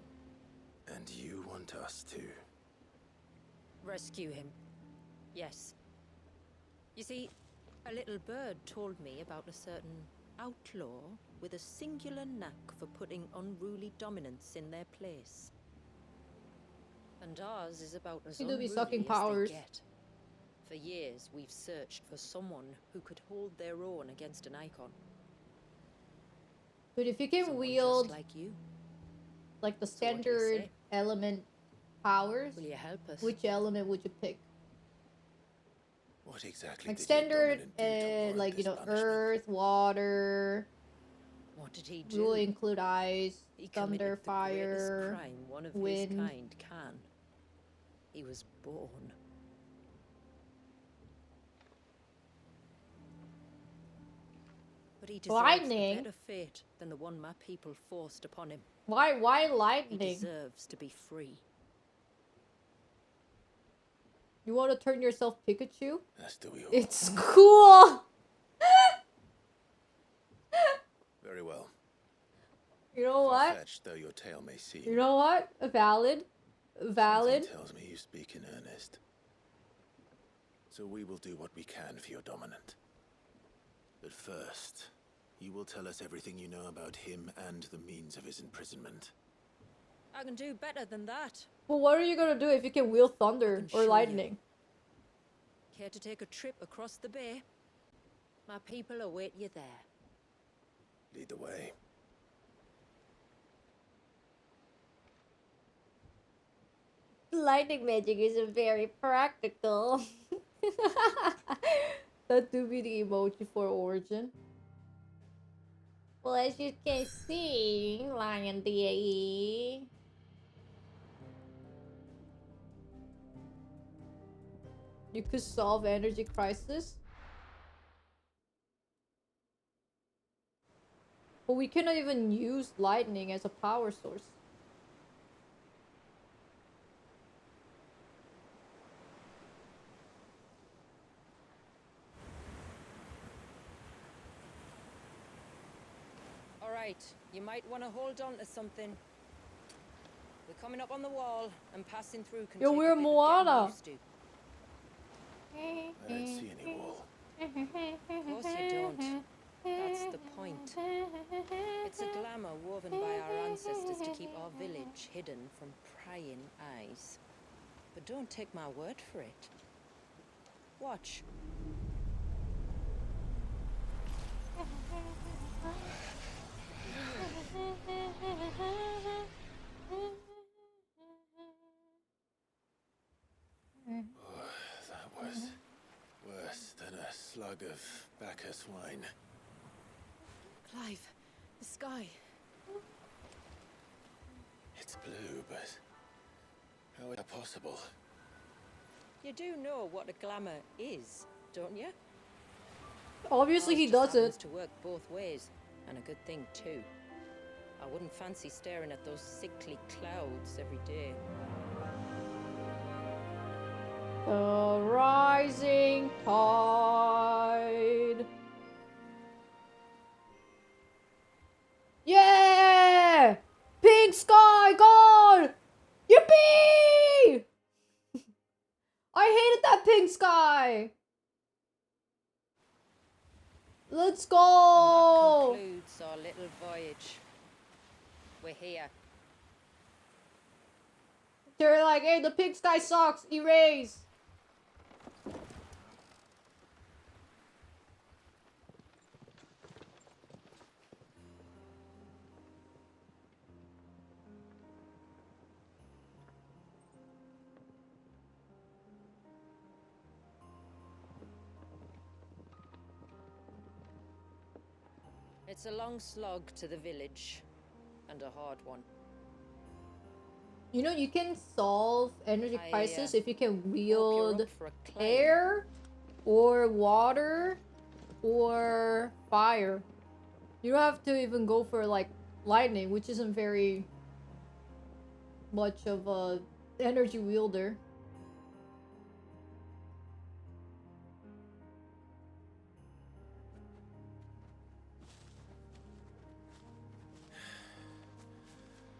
And you want us to... Rescue him. Yes. You see, a little bird told me about a certain outlaw with a singular knack for putting unruly dominants in their place. And ours is about as You do be unruly sucking as powers. they get. For years, we've searched for someone who could hold their own against an icon. But if you can Someone wield just like you. like the So what do you standard say? element powers, Will you help us? which element would you pick? What exactly Like did your standard, dominant do to warrant like, you this know, punishment? earth, water. What did he Will do? include ice, He thunder, committed the greatest fire, crime one of wind. his kind can. He was born. But he deserves Lightning? a better fate than the one my people forced upon him. Why He lightning? deserves to be free. You want to turn yourself Pikachu? As do we all. It's cool! Very well. You know what? Far-fetched though your tale may seem. You know what? Valid. Valid. Something tells me you speak in earnest. So we will do what we can for your dominant. But first, you will tell us everything you know about him and the means of his imprisonment. I can do better than that. But what are you gonna do if you can wield I thunder can or show you. lightning? Care to take a trip across the bay? My people await you there. Lead the way. Lightning magic isn't very practical. That do be the emoji for origin. Well, as you can see, Lion DAE. You could solve energy crisis. But we cannot even use lightning as a power source. Alright, you might want to hold on to something. We're coming up on the wall, and passing through can Yo, take we're a bit of Moana. getting used to. I don't see any wall. Of course you don't. That's the point. It's a glamour woven by our ancestors to keep our village hidden from prying eyes. But don't take my word for it. Watch. That was worse than a slug of Bacchus wine. Clive, the sky. It's blue, but how is that possible? You do know what a glamour is, don't you? Obviously he Ours just happens doesn't. to work both ways, and a good thing too. I wouldn't fancy staring at those sickly clouds every day. The rising tide. Yeah! Pink sky gone! Yippee! I hated that pink sky. Let's And go! that concludes our little voyage. We're here. They're like, hey, the pink sky sucks. Erase. It's a long slog to the village, and a hard one. You know, you can solve energy I, crisis if you can Hope you're wield up for a climb. air or water or fire. You don't have to even go for like lightning, which isn't very much of a energy wielder.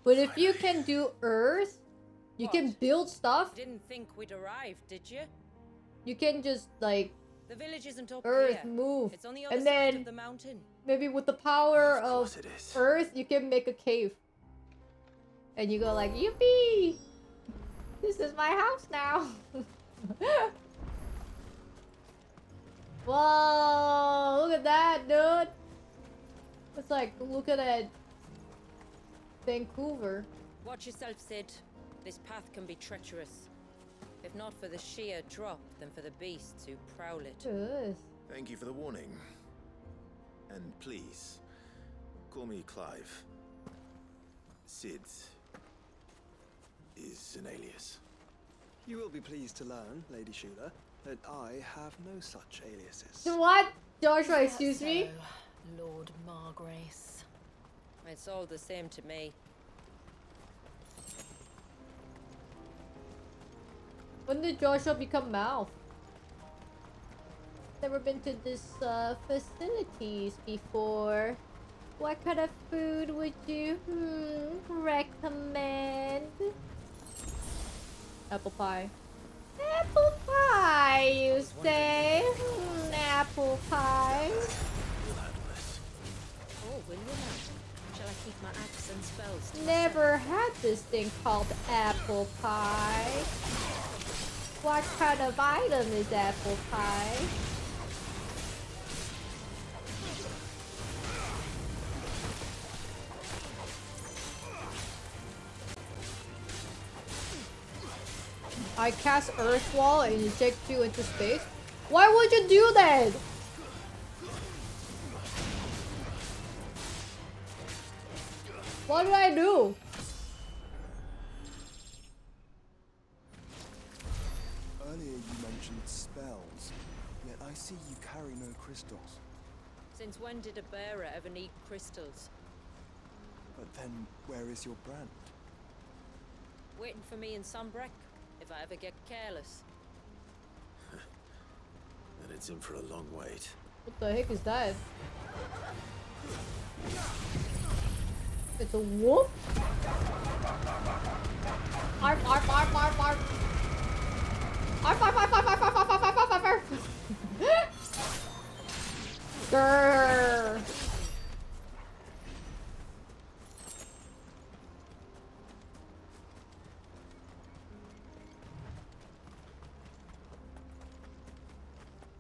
But if you can do earth, you can What? build stuff. Didn't think we'd arrive, did you? You can just like The village isn't up earth here. move. It's on the other And side then of the mountain. maybe with the power Of of course it is. earth, you can make a cave. And you go like, yippee! This is my house now. Whoa, look at that, dude. It's like, look at that. Vancouver. Watch yourself, Sid. This path can be treacherous. If not for the sheer drop, then for the beasts who prowl it. Good. Thank you for the warning. And please, call me Clive. Sid is an alias. You will be pleased to learn, Lady Shula, that I have no such aliases. What? Joshua, excuse me? Lord Margrace. It's all the same to me. When did Joshua become Mouth? Never been to this facilities before. What kind of food would you recommend? Apple pie. Apple pie, you say? Apple pie. Oh, will you now? Shall I keep my axe and spells to Never had this thing called apple pie. What kind of item is apple pie? I cast Earth Wall and eject you into space? Why would you do that? What did I do? Earlier you mentioned spells, yet I see you carry no crystals. Since when did a bearer ever need crystals? But then, where is your brand? Waiting for me in Sunbreck, if I ever get careless. And it's in for a long wait. What the heck is that? It's a wolf? Arf, arf, arf, arf, arf. Arf, arf, arf, arf, arf, arf, arf, arf, arf, arf, arf. Grrr.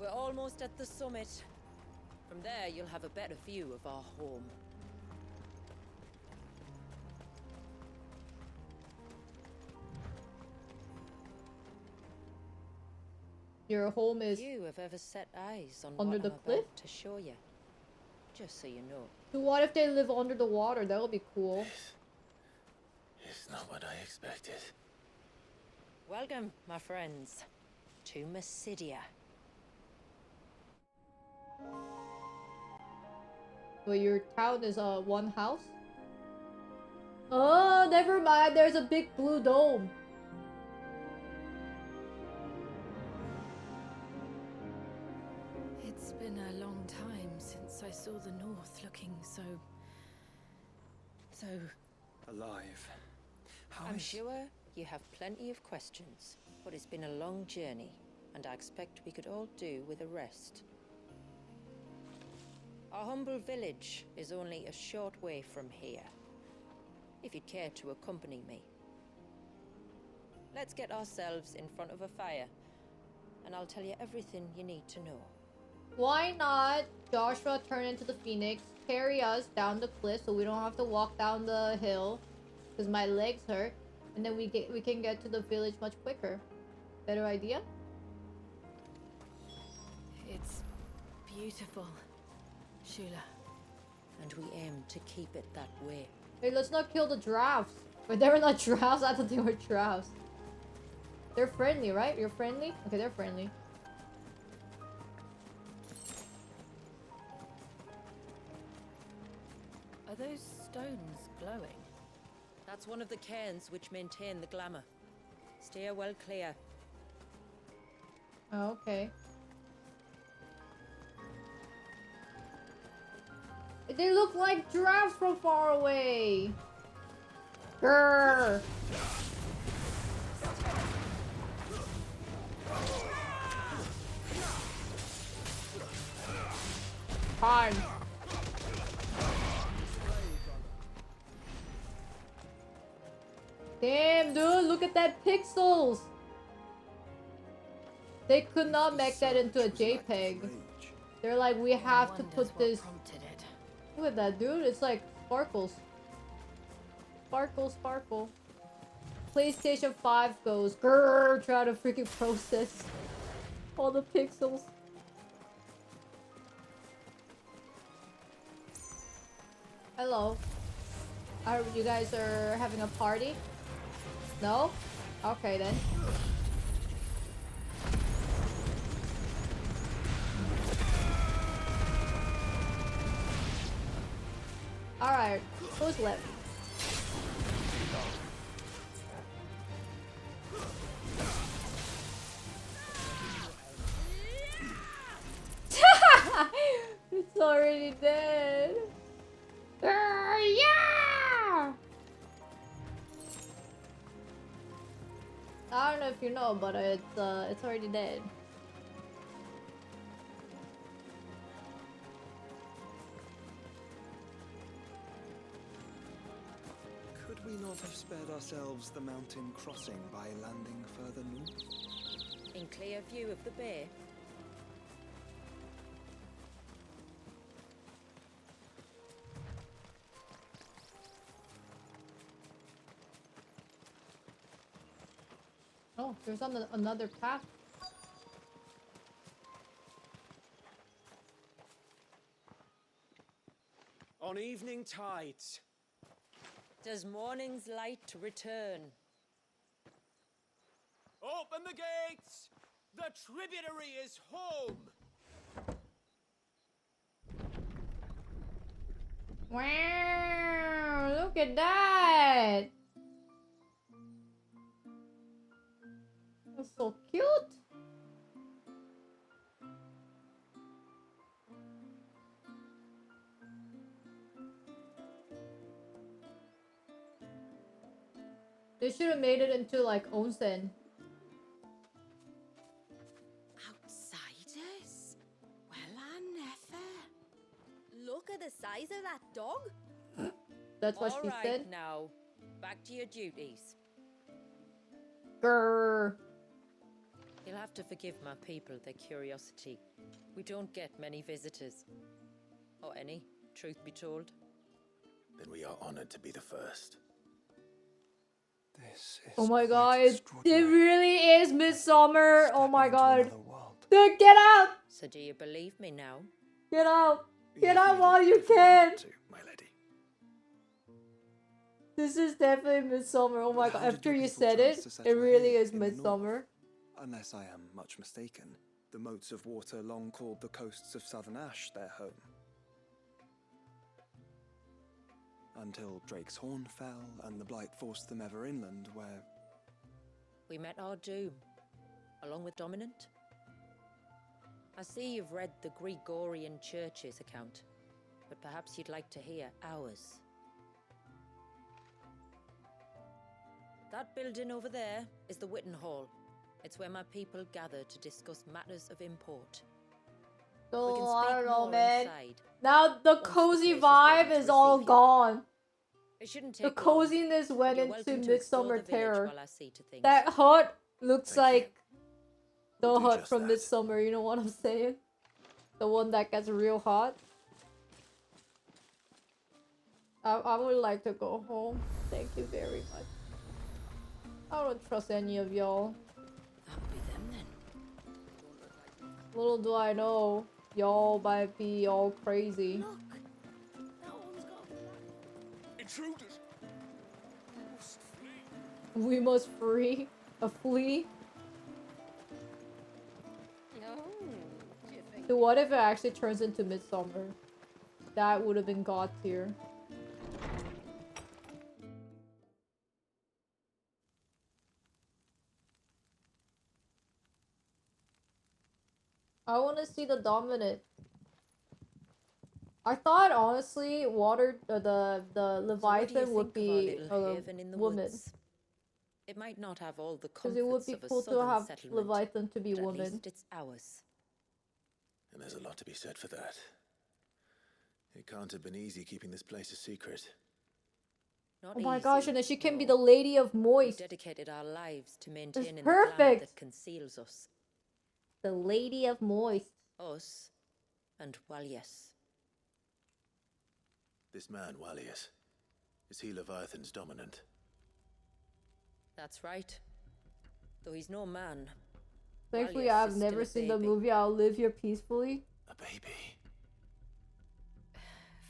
We're almost at the summit. From there, you'll have a better view of our home. Your home is Few have ever set eyes on under what the I'm cliff? about to show you. Just so you know. So what if they live under the water? That would be cool. It's not what I expected. Welcome, my friends, to Mysidia. Well, your town is one house? Oh, never mind. There's a big blue dome. It's been a long time since I saw the North looking so Alive. How I'm is- sure you have plenty of questions, but it's been a long journey, and I expect we could all do with a rest. Our humble village is only a short way from here, if you'd care to accompany me. Let's get ourselves in front of a fire, and I'll tell you everything you need to know. Why not Joshua turn into the Phoenix, carry us down the cliff so we don't have to walk down the hill because my legs hurt, and then we can get to the village much quicker. Better idea? It's beautiful, Shula. And we aim to keep it that way. Hey, let's not kill the giraffes. But they were not giraffes. I thought they were giraffes. They're friendly, right? You're friendly? Okay, they're friendly. Are those stones glowing? That's one of the cairns which maintain the glamour. Steer well clear. Oh, okay. They look like giraffes from far away. Grrr. Fine. Damn, dude, look at that pixels! They could not make that into a JPEG. They're like, we have to put this... Look at that, dude. It's like sparkles. Sparkle, sparkle. PlayStation 5 goes, grrr, try to freaking process all the pixels. Hello. You guys are having a party? No? Okay then. Alright, who's left? It's already dead. Yeah! I don't know if you know, but it's already dead. Could we not have spared ourselves the mountain crossing by landing further north? In clear view of the bay. Oh, there's another path. On evening tides. Does morning's light return? Open the gates! The tributary is home! Wow, look at that! That's so cute! They should have made it into like onsen. Outsiders? Well, I never. Look at the size of that dog. That's what she said. Alright now, back to your duties. Grrr. You'll have to forgive my people their curiosity. We don't get many visitors. Or any, truth be told. Then we are honored to be the first. This is Oh my god, it extraordinary. really is Midsummer. Oh my Into god. another world. Dude, get out! So do you believe me now? Get out! Get Be out obedient while you if you can! want to, my lady. This is definitely Midsummer. Oh my But god, how did after your you people said chance it, to it settle really here is in the north? Midsummer. Unless I am much mistaken, the moats of water long called the coasts of Southern Ash their home. Until Drake's Horn fell and the Blight forced them ever inland, where... We met our doom, along with Dominant. I see you've read the Gregorian Church's account, but perhaps you'd like to hear ours. That building over there is the Witten Hall. It's where my people gather to discuss matters of import. We can So, I speak don't know, more man. inside. Now the Once the cozy place is ready vibe to is all receive you. gone. It shouldn't The take long. coziness went You're into welcome to explore Midsummer the village Terror. while I see to things. That hut looks Thank you. like the We'll do hut just from that. Midsummer, you know what I'm saying? The one that gets real hot. I would like to go home. Thank you very much. I don't trust any of y'all. That'll be them then. Little do I know, y'all might be all crazy. Look, that one's got a black. Intruders! We must flee a flea. No, do you think? So what if it actually turns into Midsummer? That would have been god tier. I want to see the Dominant. I thought honestly, the So what do you Leviathan would think of our be little a haven in the woman. woods? It might not have all the Because it would comforts be of a cool to southern have settlement, Leviathan to be but at woman. least it's ours. And there's a lot to be said for that. It can't have been easy keeping this place a secret. Not Oh my easy, gosh, and then she can be no. the Lady of We've Moist. dedicated our lives to maintaining the perfect. planet that conceals us. The Lady of Moist. Us and Walias. This man, Walias, is he Leviathan's dominant? That's right. Though he's no man. Thankfully, Walias I've is never still a seen the baby. movie I'll Live Here Peacefully. A baby.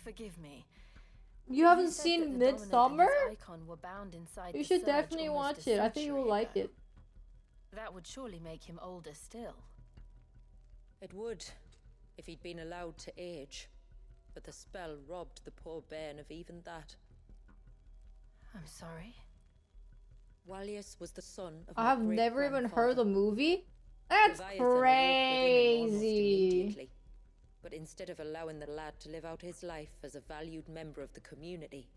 Forgive me. You haven't said seen that the Dominant and Midsummer? his icon were bound inside You the should Surge definitely almost watch a it. I think you will century like ago. it. That would surely make him older still. It would, if he'd been allowed to age. But the spell robbed the poor bairn of even that. I'm sorry. Walias was the son of I my have never even heard the great-grandfather. movie. That's Leviathan awoke within him almost crazy. immediately. But instead of allowing the lad to live out his life as a valued member of the community,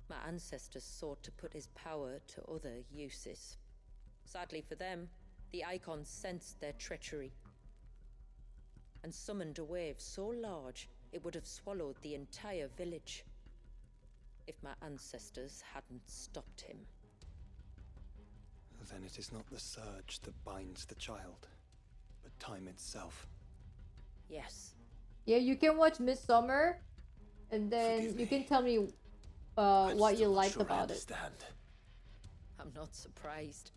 my ancestors sought to put his power to other uses. Sadly for them, the icons sensed their treachery and summoned a wave so large it would have swallowed the entire village if my ancestors hadn't stopped him. Then it is not the surge that binds the child, but time itself. Yes. Yeah, you can watch Midsummer, and then you can tell me what you liked about it. I'm not surprised.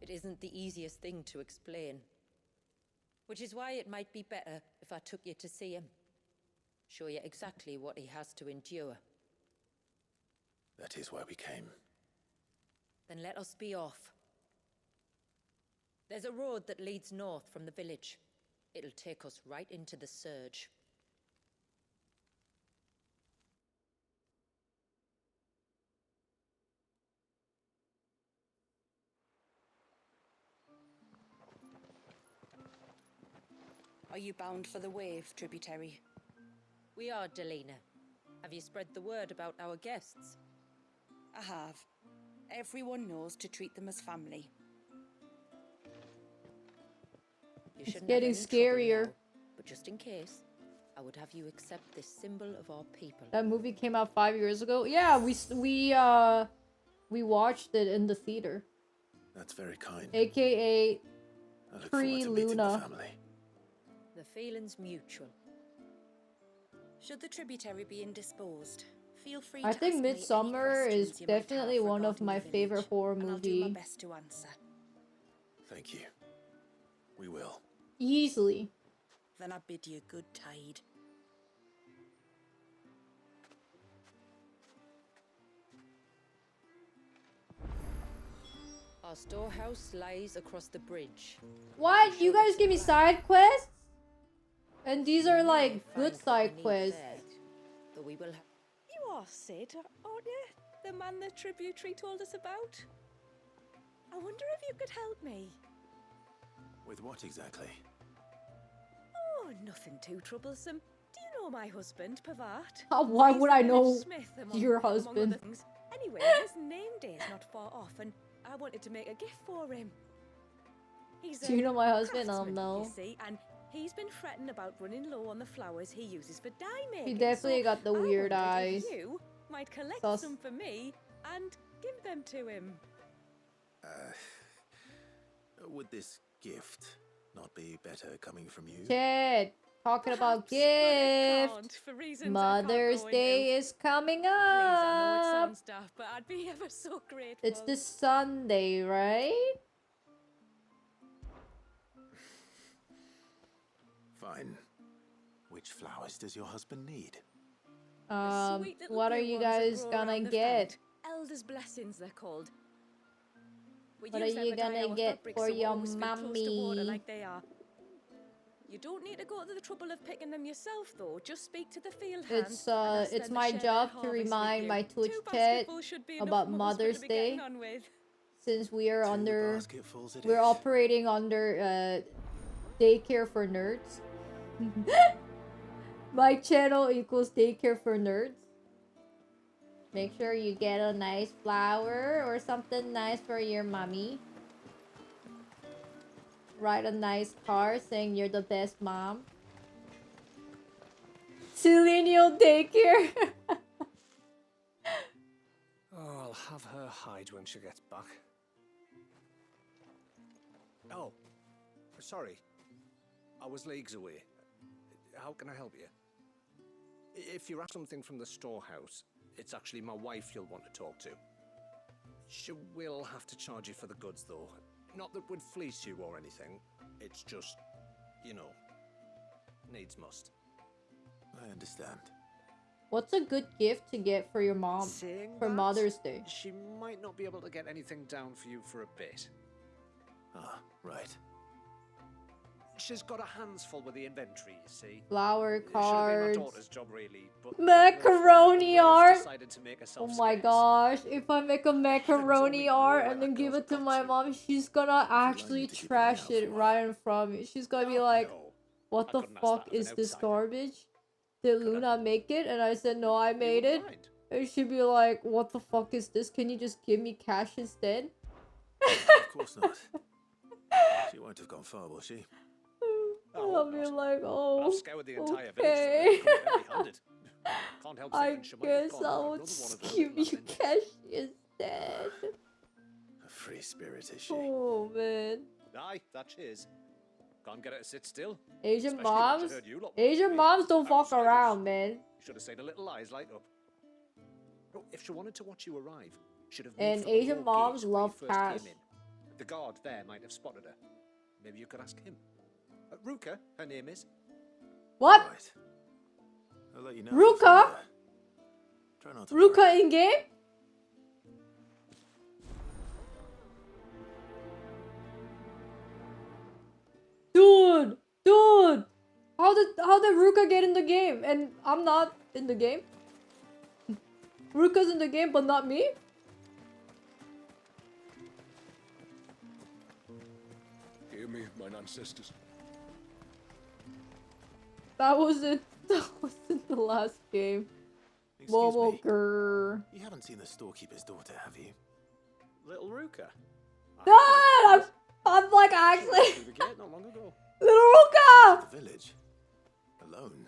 It isn't the easiest thing to explain. Which is why it might be better if I took you to see him. Show you exactly what he has to endure. That is why we came. Then let us be off. There's a road that leads north from the village. It'll take us right into the Surge. Are you bound for the wave, tributary? We are, Delina. Have you spread the word about our guests? I have. Everyone knows to treat them as family. You It's shouldn't getting have any trouble scarier. now, but just in case, I would have you accept this symbol of our people. That movie came out 5 years ago. Yeah, we watched it in the theater. That's very kind. AKA I look forward to meeting the pre-Luna. family. The feeling's mutual. Should the tributary be indisposed, feel free I to think ask me any Midsummer is questions you might have definitely one of regarding my the favorite village, horror and I'll do my movie. best to answer. Thank you. We will. Easily. Then I bid you good tide. Our storehouse lies across the bridge. What? You guys give me side quests? And these are like good side quests. But we will have You are Sid, aren't you? The man the tributary told us about? I wonder if you could help me. With what exactly? Oh, nothing too troublesome. Do you know my husband, Pavat? Why He's would the I village know smith, your among husband? other things. Anyway, his name day is not far off, and I wanted to make a gift for him. He's Do you know my husband? craftsman, No. you see, and he's been fretting about running low on the flowers he uses for dye making. He definitely so got the I weird wondered eyes. if you might collect Sus. some for me and give them to him. Would this gift not be better coming from you? Shit. Talking about Perhaps, but it gift. can't, for reasons I can't Mother's go Day into. is coming Please, I know it up. sounds daft, but I'd be ever so grateful. It's this Sunday, right? Fine. Which flowers does your husband need? Sweet little What are blue you ones that guys grow gonna around the get? fount. Elders' blessings, they're called. We What are use them you to dye gonna our get fabrics for so we your always feel close to water mummy? like they are. You don't need to go to the trouble of picking them yourself, though. Just speak to the field hand. It's my job to remind my Twitch chat about Mother's Day, since we are under, basketfuls it we're is. operating under daycare for nerds. My channel equals daycare for nerds. Make sure you get a nice flower or something nice for your mommy. Write a nice card saying you're the best mom. Millennial daycare. have her hide when she gets back. Oh, sorry. I was leagues away. How can I help you? If you ask something from the storehouse, it's actually my wife you'll want to talk to. She will have to charge you for the goods, though. Not that we'd fleece you or anything. It's just, you know, needs must. I understand. What's a good gift to get for your mom for Mother's Day? She might not be able to get anything down for you for a bit. Ah, right. She's got her hands full with the inventory, you see. Flower It cards. should have been my daughter's job, really, but Macaroni art. decided to make herself Oh my scarce. gosh, if I make a macaroni art know and where then that give girl's it to got my to. mom, she's gonna actually trash it right in front of me. She's gonna be like, what the couldn't ask fuck that of an is this outsider. garbage? Did Luna make it? And I said, no, I made it. And she'd be like, what the fuck is this? Can you just give me cash instead? Of course not. She won't have gone far, will she? I'll be like, oh, I've scoured the entire okay. village for her, empty-handed. Can't help I thinking she might have guess gone I for will another one of just those give you lessons. cash instead. A free spirit, is she? Oh man. Aye, that she is. Can't get her to sit still. Asian Especially when she moms? heard you lot Asian moaning. moms don't fuck Outsiders. around, man. Should have seen her little eyes light up. Oh, if she wanted to watch you arrive, should have And moved from the Asian low moms gate where you love first cash. came in. The guard there might have spotted her. Maybe you could ask him. Ruka, her name is. What? Right. I'll let you know. Ruka? Try not to Ruka in game? Dude! Dude! How did Ruka get in the game? And I'm not in the game? Ruka's in the game but not me? Hear me, mine ancestors. That was in the last game. Excuse me. Momoker. You haven't seen the storekeeper's daughter, have you? Little Ruka. Dad! I'm like actually Through the gate not long ago. Little Ruka! The village. Alone.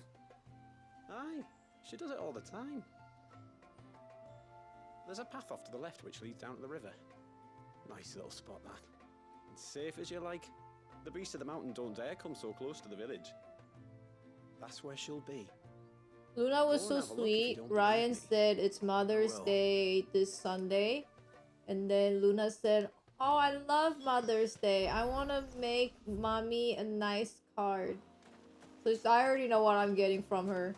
Aye, she does it all the time. There's a path off to the left which leads down to the river. Nice little spot, that. It's safe as you like. The beasts of the mountain don't dare come so close to the village. That's where she'll be. Luna was Go and so have a look if you sweet. don't Ryan believe me. said it's Mother's Well. Day this Sunday. And then Luna said, oh, I love Mother's Day. I want to make mommy a nice card. So I already know what I'm getting from her.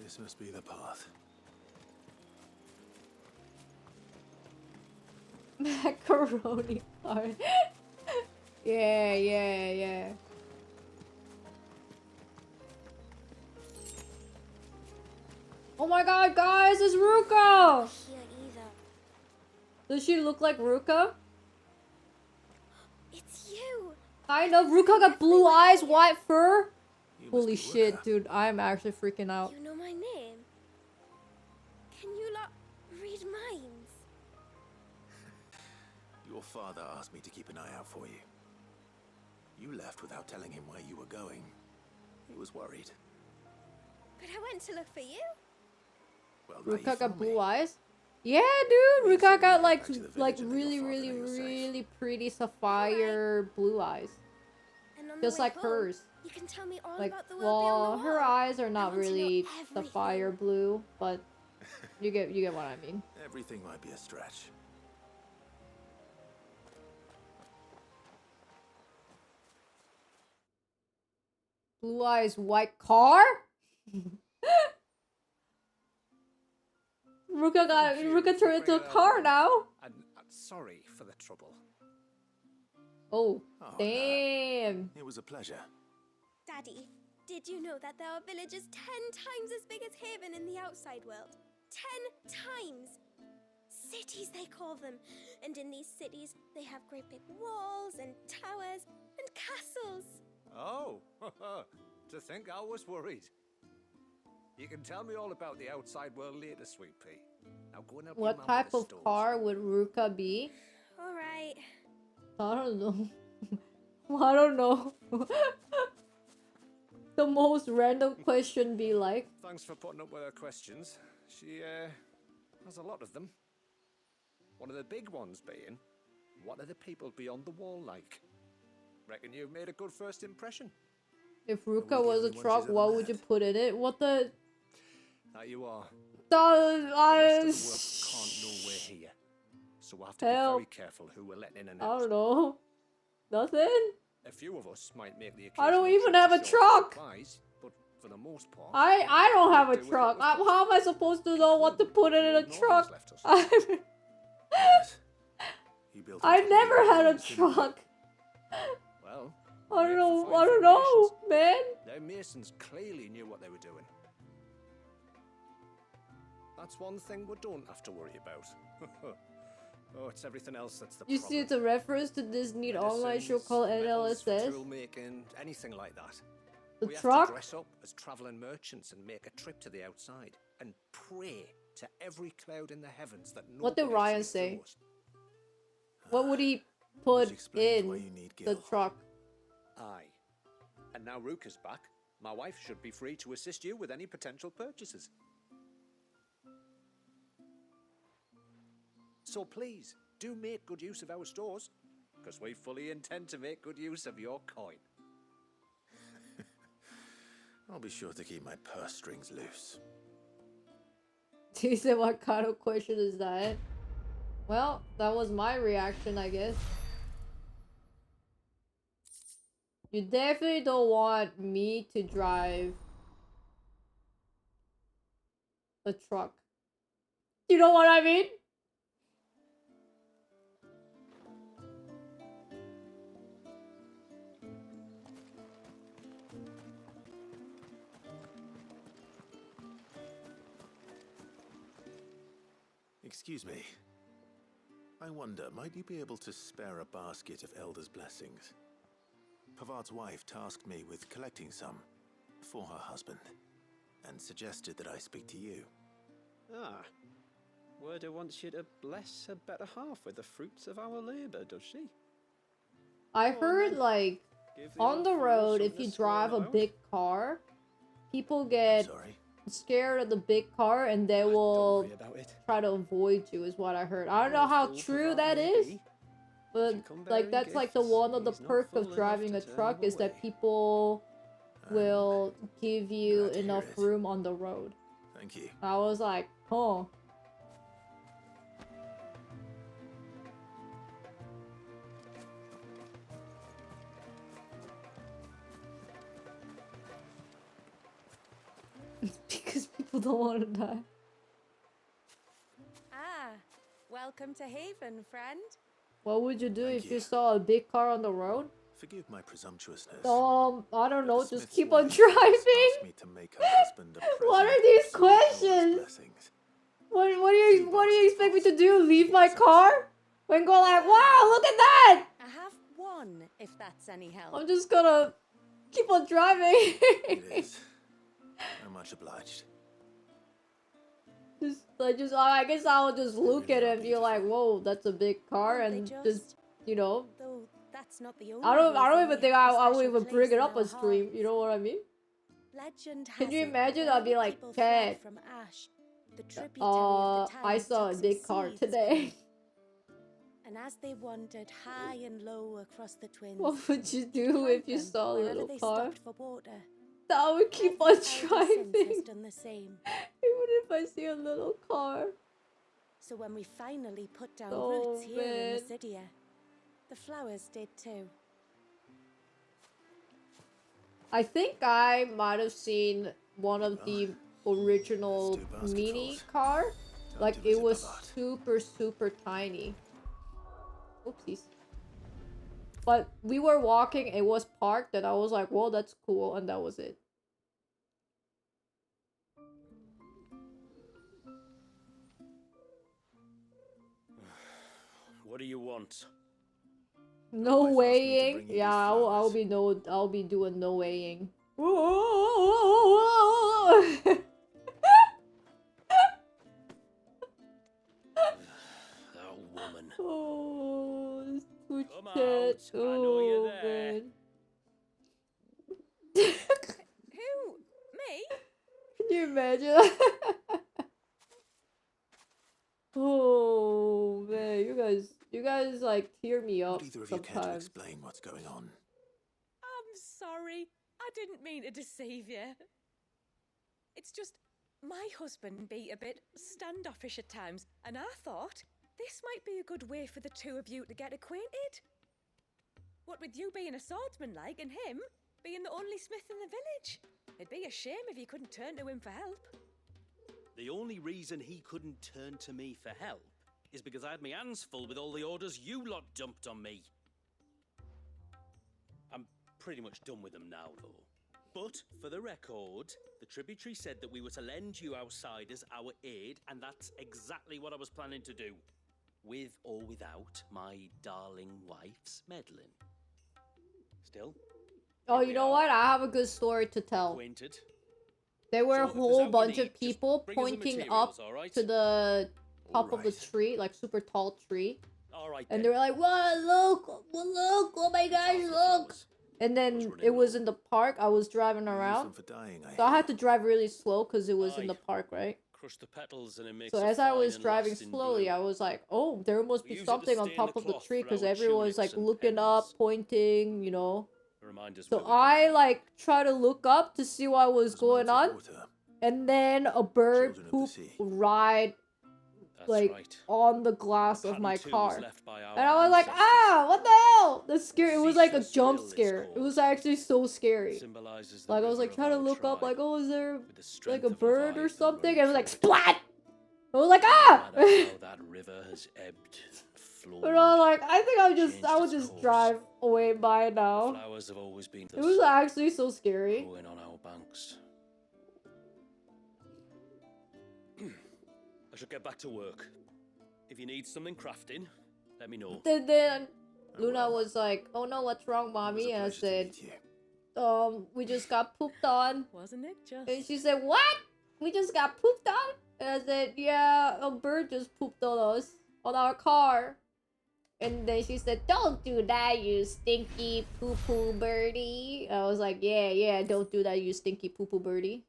This must be the path. Macaroni card. Yeah. Oh my god, guys, it's Ruka! Here either. Does she look like Ruka? It's you. Kind of. Ruka got blue eyes, white fur. You must Holy be shit, Ruka. dude. I'm actually freaking out. You know my name. Can you lot read minds? Your father asked me to keep an eye out for you. You left without telling him where you were going. He was worried. But I went to look for you. Well, now you Ruka got found me. blue eyes? Yeah, dude. Please Ruka send got me like back to the village and really, your father really, know you're safe. really pretty sapphire blue eyes. And on Just the way like home, hers. you can tell me all Like, about the world well, beyond the her wall. eyes are I not want to know really everything. sapphire blue, but you get what I mean. Everything might be a stretch. Blue eyes, white car? Ruka turned into a car now. And sorry for the trouble. Oh, Oh, damn. It was a pleasure. Daddy, did you know that there are villages 10 times as big as Haven in the outside world? 10 times! Cities, they call them. And in these cities, they have great big walls and towers and castles. Oh, to think I was worried. You can tell me all about the outside world later, Sweet Pea. Now go and help your What mum type with the of stores. car would Ruka be? All right. I don't know. I don't know. the most random question be like? Thanks for putting up with her questions. She has a lot of them. One of the big ones being, what are the people beyond the wall like? Reckon you've made a good first impression. If Ruka was a truck, what would you put in it? What the? That you are. The rest of the world can't know we're here, so we'll have to be very careful who we're letting in and out. I don't know. Nothing? A few of us might make the I don't occasional even trip have to a show truck! supplies, but for the most part, I don't have a truck. How am I supposed to know what to put in a truck? I've never had a truck. Well, I don't know, man. their masons clearly knew what they were doing. That's one thing we don't have to worry about. Oh, it's everything else that's the You problem. see, it's a reference to this neat online show called NLSS. Tool making, anything like that. The We have truck? to dress up as traveling merchants and make a trip to the outside and pray to every cloud in the heavens that What did nobody Ryan sees say? through us. What would he put in the truck? Aye. And now Ruka's back. My wife should be free to assist you with any potential purchases. So please, do make good use of our stores, because we fully intend to make good use of your coin. I'll be sure to keep my purse strings loose. He said, what kind of question is that? Well, that was my reaction, I guess. You definitely don't want me to drive a truck. You know what I mean? Excuse me. I wonder, might you be able to spare a basket of Elder's blessings? Pavard's wife tasked me with collecting some for her husband, and suggested that I speak to you. Ah, Werder wants you to bless her better half with the fruits of our labour, does she? I heard, like, on the road, if you something to drive a squirm about. big car, people get scared of the big car and they will worry about it. try to avoid you, is what I heard. I don't know how true that is, but like that's like the one of the perk of driving a truck is that people will give you enough room on the road. Thank you. I was like, oh. Because people don't want to die. Ah, welcome to Haven, friend. What would you do if you saw a big car on the road? Forgive my presumptuousness. I don't know, just Smith's keep on wife driving. asked me to make her husband a What present are these of some of Elder's questions? blessings. What do you expect me to do? Leave my car? And go like, wow, look at that! I have one, if that's any help. I'm just gonna keep on driving. It is. I'm much obliged. I guess I'll just look at it and be like, whoa, that's a big car, and just, you know. Though that's not the only I don't reason even they think have a I will special even place bring it in up our on stream. hearts. You know what I mean? Legend has Can you it imagine? that I'll be when like, people fled Cat. from Ash, the tributary of the I Tyne saw a took some big car seeds today. And as they wandered high and low across the twins, What would you do plant if you them saw a wherever little they car? stopped for water. I would keep Every on elder since driving. has done the same. Even if I see a little car. So when we finally put down Oh, roots here in man. Mysidia, the flowers did too. I think I might have seen one of the original mini car. Like it was super tiny. Oopsies. But we were walking, it was parked, and I was like, whoa, that's cool, and that was it. What do you want? No weighing. Yeah, I'll be doing no weighing. That woman. Oh, this poor Come cat. out, I know you're Oh, there. man. you imagine? Oh man, you guys like tear me up Would either of you care to sometimes. explain what's going on? I'm sorry. I didn't mean to deceive you. It's just my husband be a bit standoffish at times, and I thought this might be a good way for the two of you to get acquainted. What with you being a swordsman like and him being the only smith in the village. It'd be a shame if you couldn't turn to him for help. The only reason he couldn't turn to me for help is because I had my hands full with all the orders you lot dumped on me. I'm pretty much done with them now, though. But, for the record, the tributary said that we were to lend you outsiders our aid, and that's exactly what I was planning to do. With or without my darling wife's meddling. Still. Oh, you know what? I have a good story to tell. Acquainted. There were a So, if there's whole out bunch you of need, just people bring us the pointing materials, up alright? to the top of the tree, like super tall tree. Alright. And they were like, "Wow, look, oh my gosh, look!" And then it was in the park. I was driving around, For dying, so I had to drive really slow because it was in the park, right? Crush the petals and it makes So a as I fine was and driving lasting slowly, blue. I was like, "Oh, there must We be use it to something on stain top the of the cloth tree," for because our everyone was like tunics and looking up, pointing, you know. Remind us So where we I like try to look up to see what was going on, and then a bird pooped right like on the glass of my car, and I was like, "Ah, what the hell?" That's scary. It was like a jump scare. It was actually so scary. Like I was like trying to look up, like, "Oh, is there like a bird or something?" And it was like splat. I was like, "Ah!" That river has ebbed and flowed. But I was like, I think I would just drive away by now. Flowers have always been It was actually so scary. growing on our banks. I should get back to work. If you need something crafting, let me know. Then Luna was like, "Oh no, what's wrong, mommy?" And I said, we just got pooped on." Wasn't it just? And she said, "What? We just got pooped on?" And I said, "Yeah, a bird just pooped on us, on our car." And then she said, "Don't do that, you stinky poo-poo birdie." I was like, yeah, don't do that, you stinky poo-poo birdie.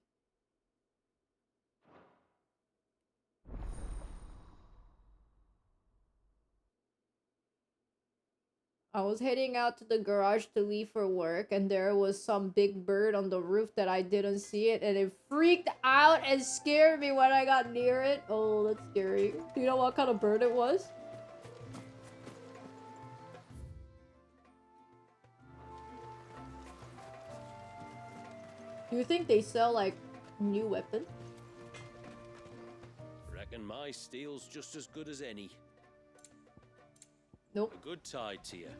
I was heading out to the garage to leave for work, and there was some big bird on the roof that I didn't see it, and it freaked out and scared me when I got near it. Oh, that's scary. Do you know what kind of bird it was? Do you think they sell, like, new weapons? Reckon my steel's just as good as any. Nope. A good tide to you.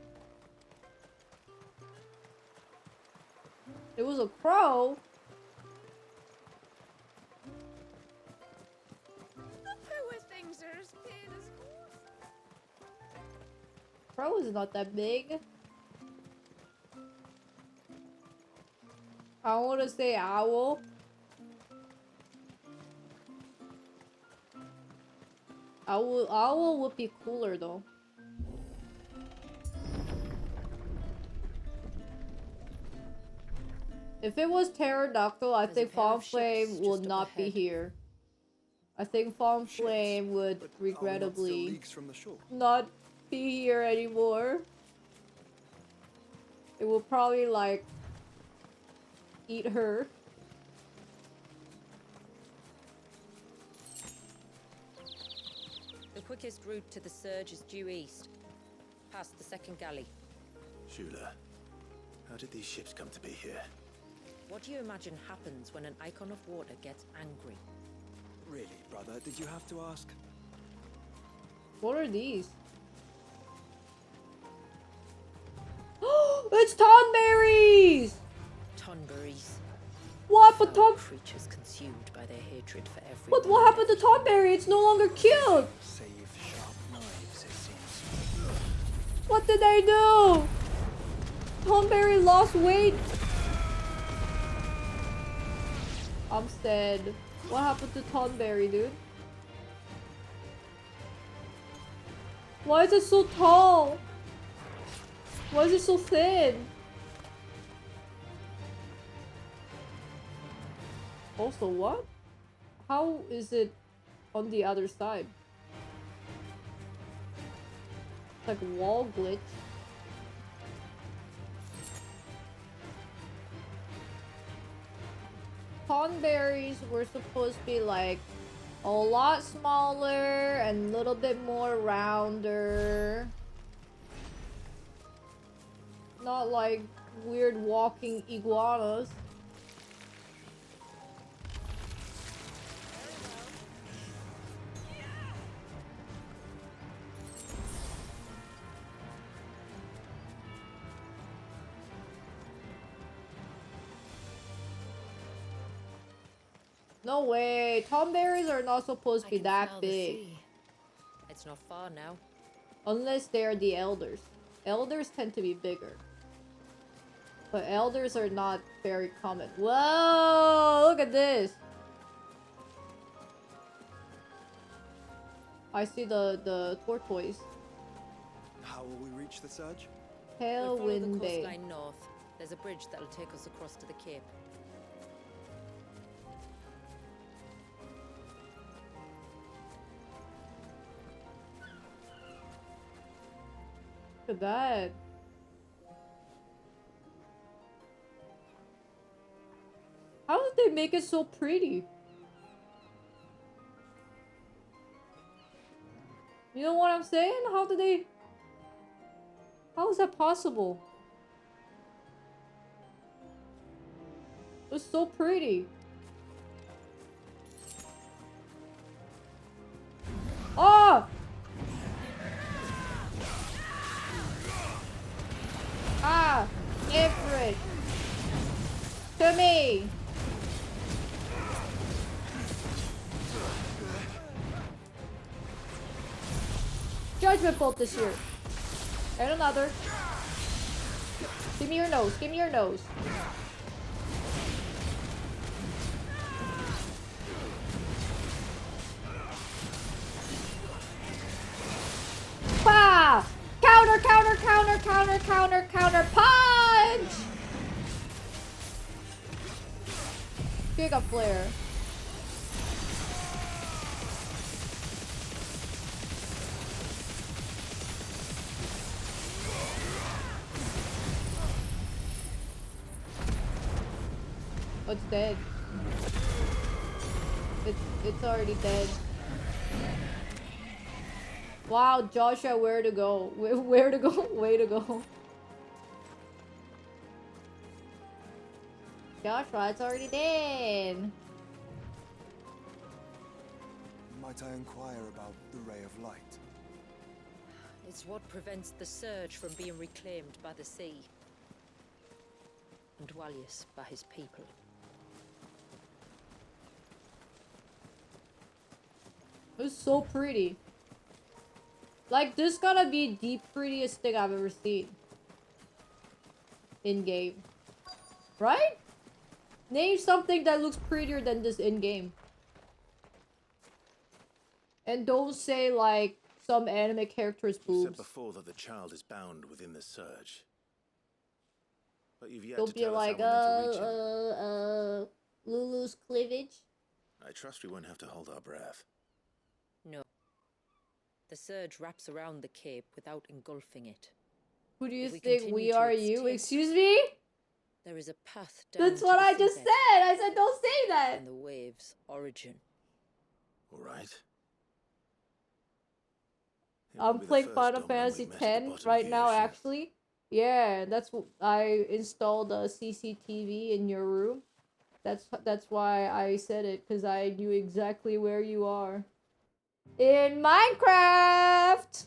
It was a crow. The poor things are as pale as Crow is not that big. I want to say owl. Owl would be cooler though. If it was pterodactyl, I think Fawn Flame would not be here. I think Fawn Flame would regrettably not be here anymore. It will probably like eat her. The quickest route to the surge is due east, past the second galley. Shula, how did these ships come to be here? What do you imagine happens when an icon of water gets angry? Really, brother, did you have to ask? What are these? It's tonberries! Tonberries. What? But creatures consumed by their hatred for everyone. But what happened to Tonberry? It's no longer cute! Save sharp knives, it seems. What did they do? Tonberry lost weight. I'm sad. What happened to Tonberry, dude? Why is it so tall? Why is it so thin? Also, what? How is it on the other side? It's like wall glitch. Tonberries were supposed to be like a lot smaller and a little bit more rounder. Not like weird walking iguanas. No way. Tomberries are not supposed to be that big. It's not far now. Unless they're the elders. Elders tend to be bigger. But elders are not very common. Whoa! Look at this! I see the tortoise. How will we reach the surge? We'll follow the Tailwind Bay. coastline north. There's a bridge that'll take us across to the cape. Look at that. How did they make it so pretty? You know what I'm saying? How did they... How is that possible? It was so pretty. Oh! Ah! Ifrit! To me! Judgment Bolt this year. And another. Give me your nose. Give me your nose. Bah! Counter, counter, counter, counter, counter, counter, punch! Giga Flare. Oh, it's dead. It's already dead. Wow, Joshua, where to go? Where to go? Way to go. Joshua, it's already dead. Might I inquire about the Ray of Light? It's what prevents the surge from being reclaimed by the sea. And Dwalius by his people. It was so pretty. Like, this gotta be the prettiest thing I've ever seen. In-game. Right? Name something that looks prettier than this in-game. And don't say, like, some anime character's You said boobs. before that the child is bound within the surge. But you've yet Don't to be tell like, us how we're meant to reach him. Lulu's cleavage. I trust we won't have to hold our breath. No. The surge wraps around the cape without engulfing it. Who do you If we think continue we to are its you? tip, Excuse me? There is a path down That's to what the I just seabed said! I said don't say that! and the wave's origin. All right. I'm playing Final Fantasy X right now, actually. Yeah, that's I installed a CCTV in your room. That's why I said it, because I knew exactly where you are. In Minecraft!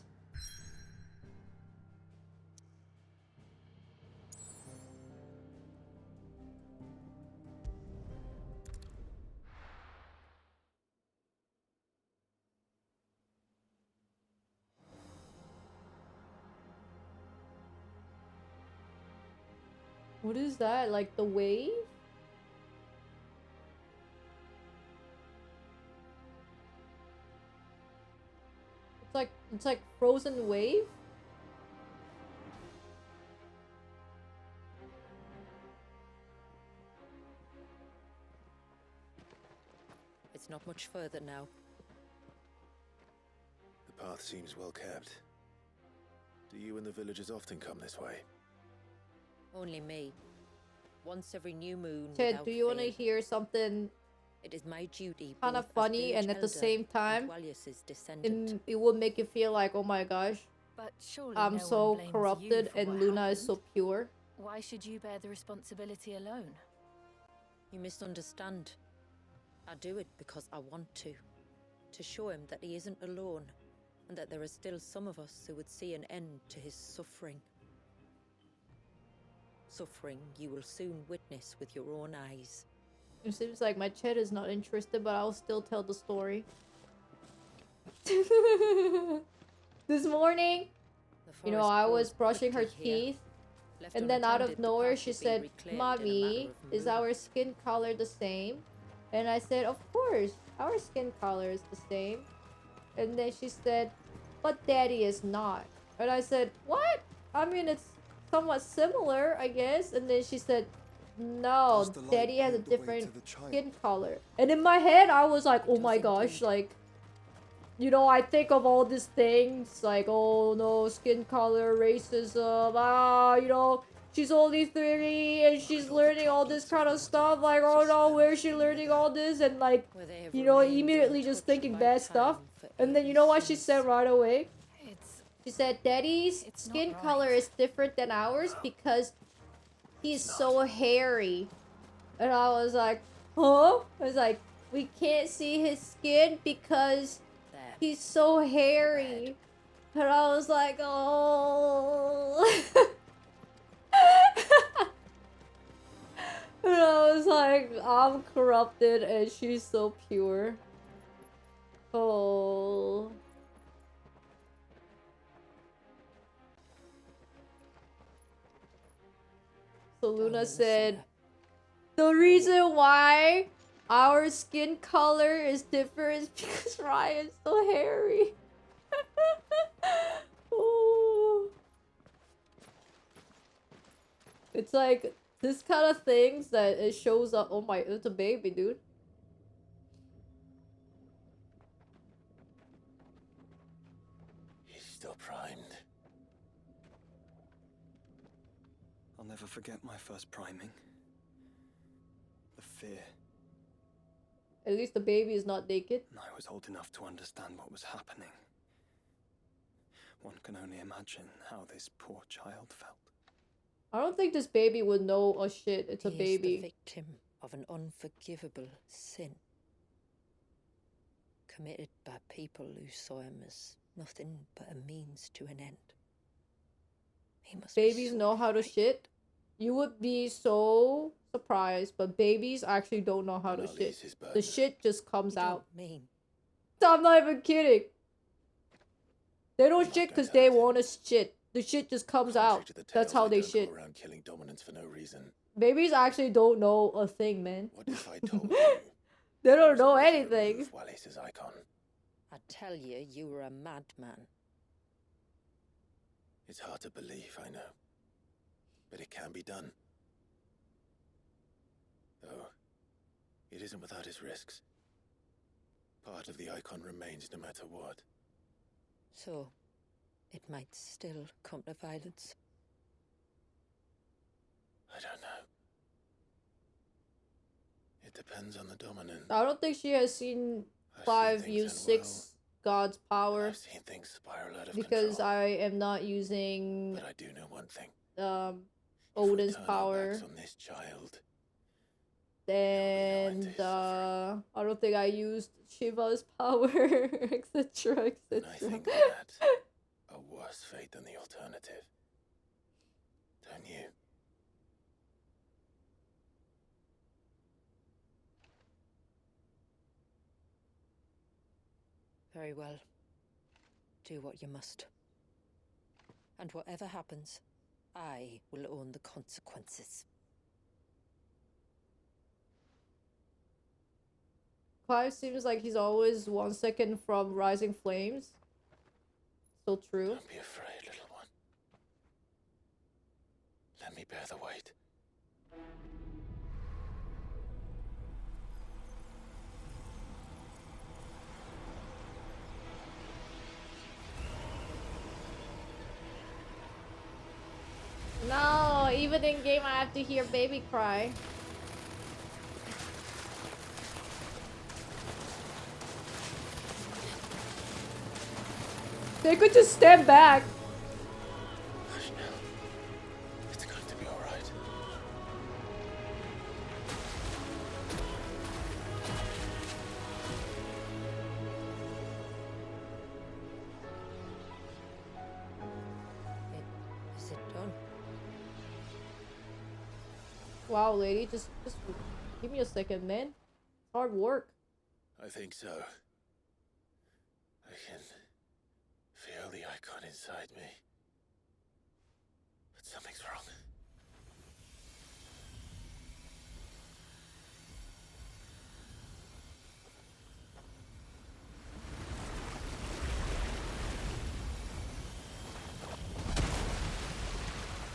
What is that? Like the wave? It's like frozen wave? It's It's not much further now. The path seems well kept. Do you and the villagers often come this way? Only me. Once every new moon. Ted, do you want to hear something? It is my duty. Kind of funny, and at the same time, it will make you feel like, oh my gosh, But surely I'm no so one blames corrupted, you for and what Luna is happened. so pure. Why should you bear the responsibility alone? You misunderstand. I do it because I want to. To show him that he isn't alone, and that there are still some of us who would see an end to his suffering. Suffering you will soon witness with your own eyes. It seems like my chat is not interested, but I'll still tell the story. This morning, you know, I was brushing her teeth, and then out of nowhere she said, "Mommy, is our skin color the same?" And I said, "Of course, our skin color is the same." And then she said, "But Daddy is not." And I said, "What? I mean, it's somewhat similar, I guess." And then she said, "No, As the light Daddy has a pulled away different to the child. skin color." And in my head, I was like, oh my gosh, like, you know, I think of all these things, like, oh no, skin color, racism, you know, she's only 30 and she's learning all this kind of stuff, like, oh no, where is she learning all this? And like, you know, immediately just thinking bad stuff. And then you know what she said right away? She said, "Daddy's skin color is different than ours because he's so hairy." And I was like, huh? I was like, we can't see his skin because he's so hairy. And I was like, oh. And I was like, I'm corrupted and she's so pure. Oh. So Luna said, the reason why our skin color is different is because Ryan's so hairy. Ooh. It's like this kind of things that it shows up. Oh my, it's a baby, dude. He's still primed. I'll never forget my first priming. The fear. At least the baby is not naked. I was old enough to understand what was happening. One can only imagine how this poor child felt. I don't think this baby would know a shit. It's a He is baby. the victim of an unforgivable sin. Committed by people who saw him as nothing but a means to an end. He must Babies know how to shit. You would be so surprised, but babies actually don't know how to shit. The shit just comes out. I'm not even kidding. They don't shit because they want to shit. The shit just comes out. That's how they shit. Around killing dominants for no reason. Babies actually don't know a thing, man. What if I told you? They don't know anything. Wallace's icon. I tell you, you were a madman. It's hard to believe, I know. But it can be done. Though, it isn't without its risks. Part of the icon remains no matter what. So, it might still come to violence. I don't know. It depends on the dominant. I don't think she has seen 5 use 6 God's power. I've seen things spiral out of because control. I am not using But I do know one thing. Odin's Turn our power. backs on this child. And I don't think I used Shiva's power, etc., And I etc. think that's a worse fate than the alternative. Don't you? Very well. Do what you must. And whatever happens, I will own the consequences. Clive seems like he's always 1 second from rising flames. So true. Don't be afraid, little one. Let me bear the weight. I have to hear baby cry. They could just stand back. Hush now. It's going to be all right. Is it done? Wow, lady, just give me a second, man. It's hard work. I think so. I can feel the icon inside me. But something's wrong.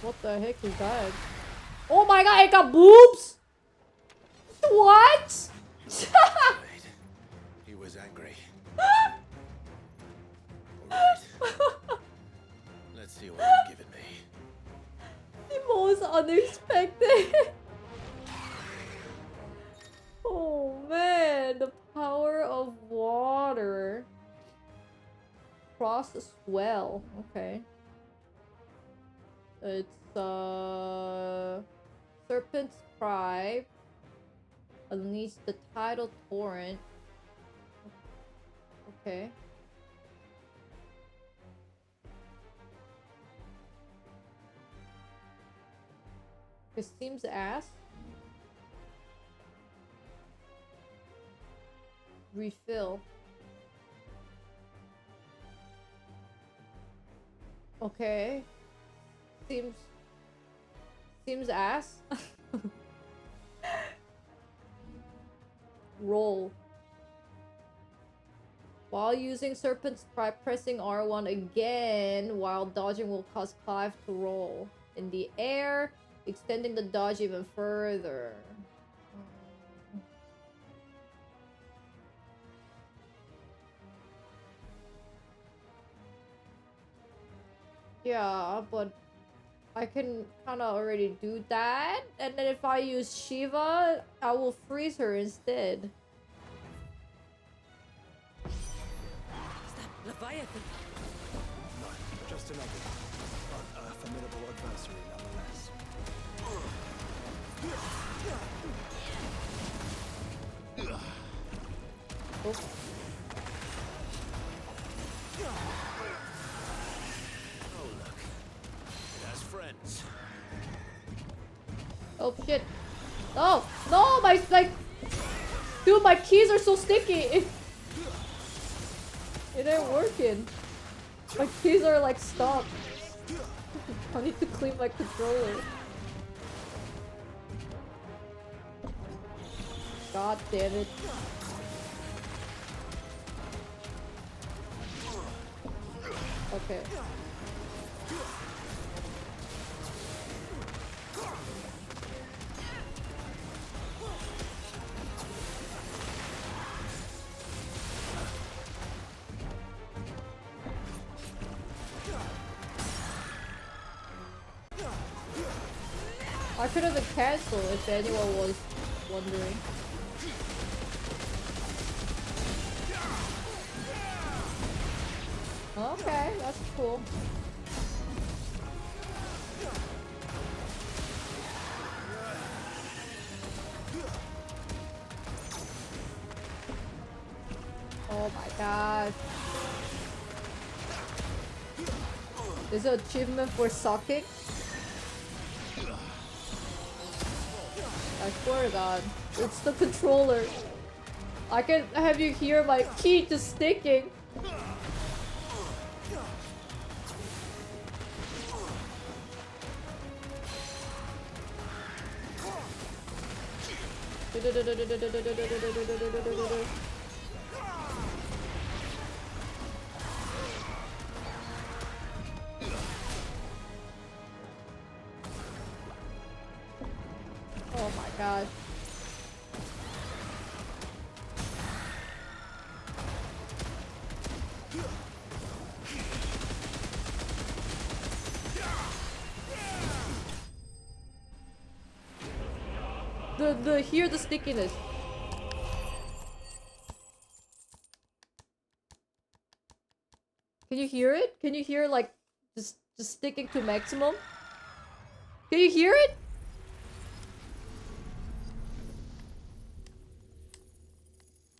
What the heck is that? Oh my god, it got boobs! What? He was angry. Let's see what you've given me. The most unexpected. Oh man, the power of water. Cross the swell. Okay. It's Serpent's Cry. Unleash the tidal torrent. Okay. Christine's ass. Refill. Okay. Seems ass. Roll. While using Serpent's Cry, pressing R1 again while dodging will cause Clive to roll in the air, extending the dodge even further. Yeah, but I can kind of already do that. And then if I use Shiva, I will freeze her instead. Is that Leviathan? No, just another, but a formidable adversary nonetheless. Oops. Oh, look. It has friends. Oh shit. Oh no, my like dude, my keys are so sticky. It ain't working. My keys are like stuck. I need to clean my controller. God damn it. Okay. I could have been cancelled if anyone was wondering. Okay, that's cool. Oh my god. There's an achievement for sucking. I swear to god. It's the controller. I can have you hear my key just sticking. Oh my god. hear the stickiness. Can you hear it? Can you hear like just sticking to maximum? Can you hear it?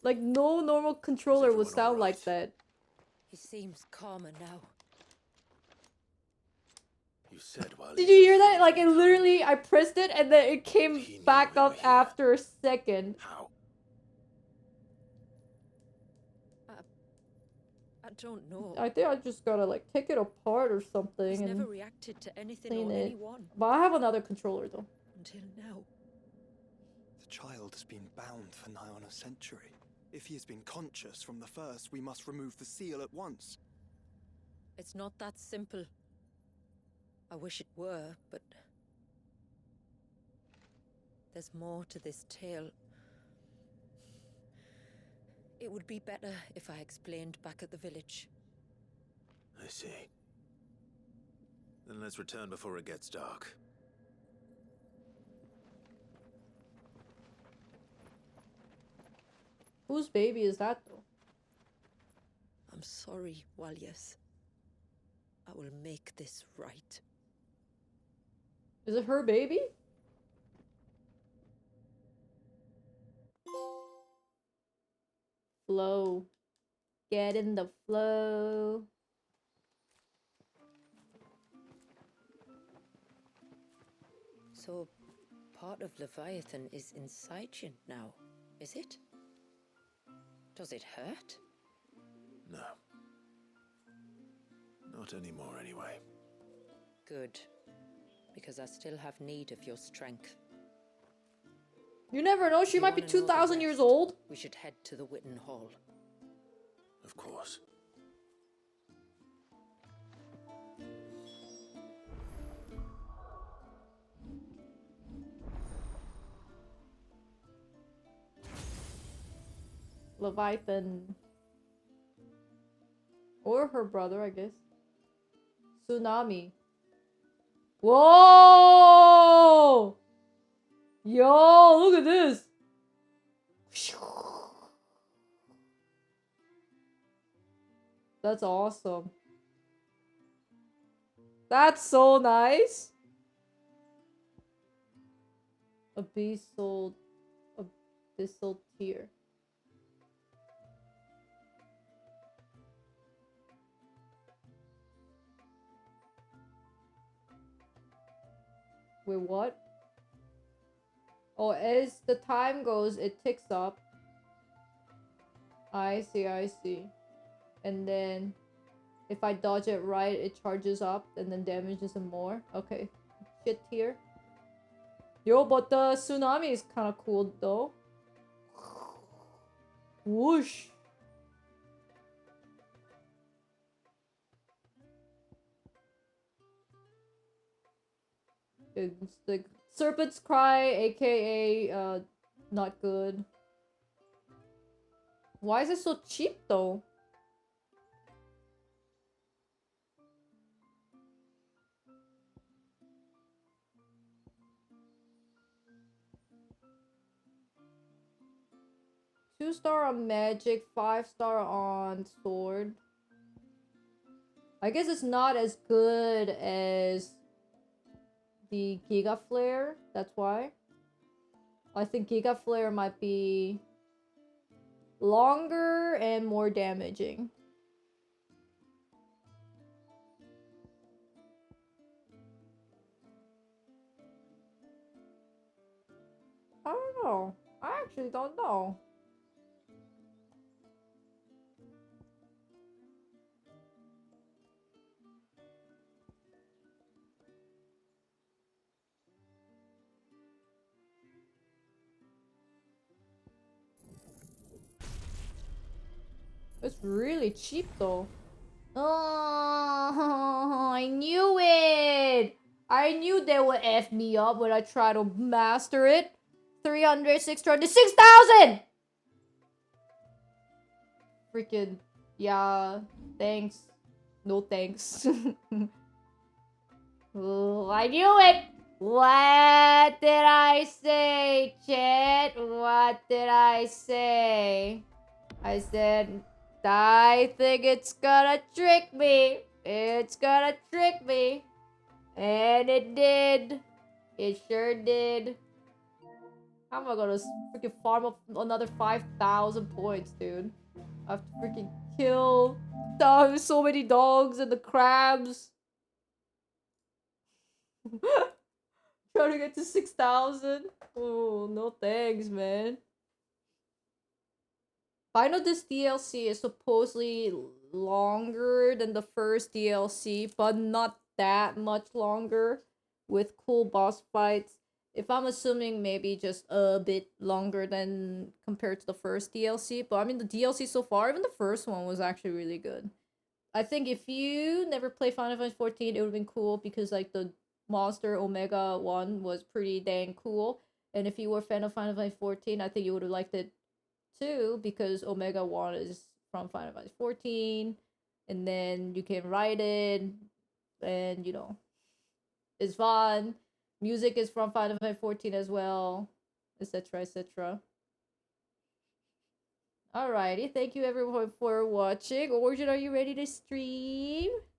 Like no normal controller would sound like that. He seems calmer now. You said while Did you hear that? Like it literally, I pressed it and then it came back up after a second. How? I don't know. I think I just gotta like take it apart or something He's and never reacted to anything clean or it. anyone. But I have another controller though. Until now. The child has been bound for nigh on a century. If he has been conscious from the first, we must remove the seal at once. It's not that simple. I wish it were, but there's more to this tale. It would be better if I explained back at the village. I see. Then let's return before it gets dark. Whose baby is that though? I'm sorry, Walyas. I will make this right. Is it her baby? Flow. Get in the flow. So, part of Leviathan is inside you now, is it? Does it hurt? No. Not anymore, anyway. Good. Because I still have need of your strength. You never know, she might be 2,000 years old. We should head to the Witten Hall. Of course. Leviathan. Or her brother, I guess. Tsunami. Whoa! Yo, look at this! That's awesome. That's so nice! Abyssal tier. Wait, what? Oh, as the time goes, it ticks up. I see, I see. And then, if I dodge it right, it charges up and then damages him more. Okay. Shit tier. Yo, but the tsunami is kind of cool, though. Whoosh. It's like Serpent's Cry, aka not good. Why is it so cheap though? Two star on magic, 5-star on sword. I guess it's not as good as the Giga Flare, that's why. I think Giga Flare might be longer and more damaging. I don't know. I actually don't know. It's really cheap though. Oh, I knew it! I knew they would F me up when I try to master it. 300, 600, 6,000! Freaking, yeah, thanks. No thanks. Oh, I knew it! What did I say, chat? What did I say? I said, I think it's gonna trick me. It's gonna trick me. And it did. It sure did. How am I gonna freaking farm up another 5,000 points, dude? I have to freaking kill so many dogs and the crabs. Trying to get to 6,000. Oh, no thanks, man. I know this DLC is supposedly longer than the first DLC, but not that much longer, with cool boss fights. If I'm assuming, maybe just a bit longer than compared to the first DLC. But I mean, the DLC so far, even the first one, was actually really good. I think if you never played Final Fantasy 14, it would have been cool because like the monster Omega 1 was pretty dang cool. And if you were a fan of Final Fantasy 14, I think you would have liked it too, because Omega 1 is from Final Fantasy 14, and then you can ride it, and you know, it's fun. Music is from Final Fantasy 14 as well, etc, etc. Alrighty, thank you everyone for watching. Origin, are you ready to stream?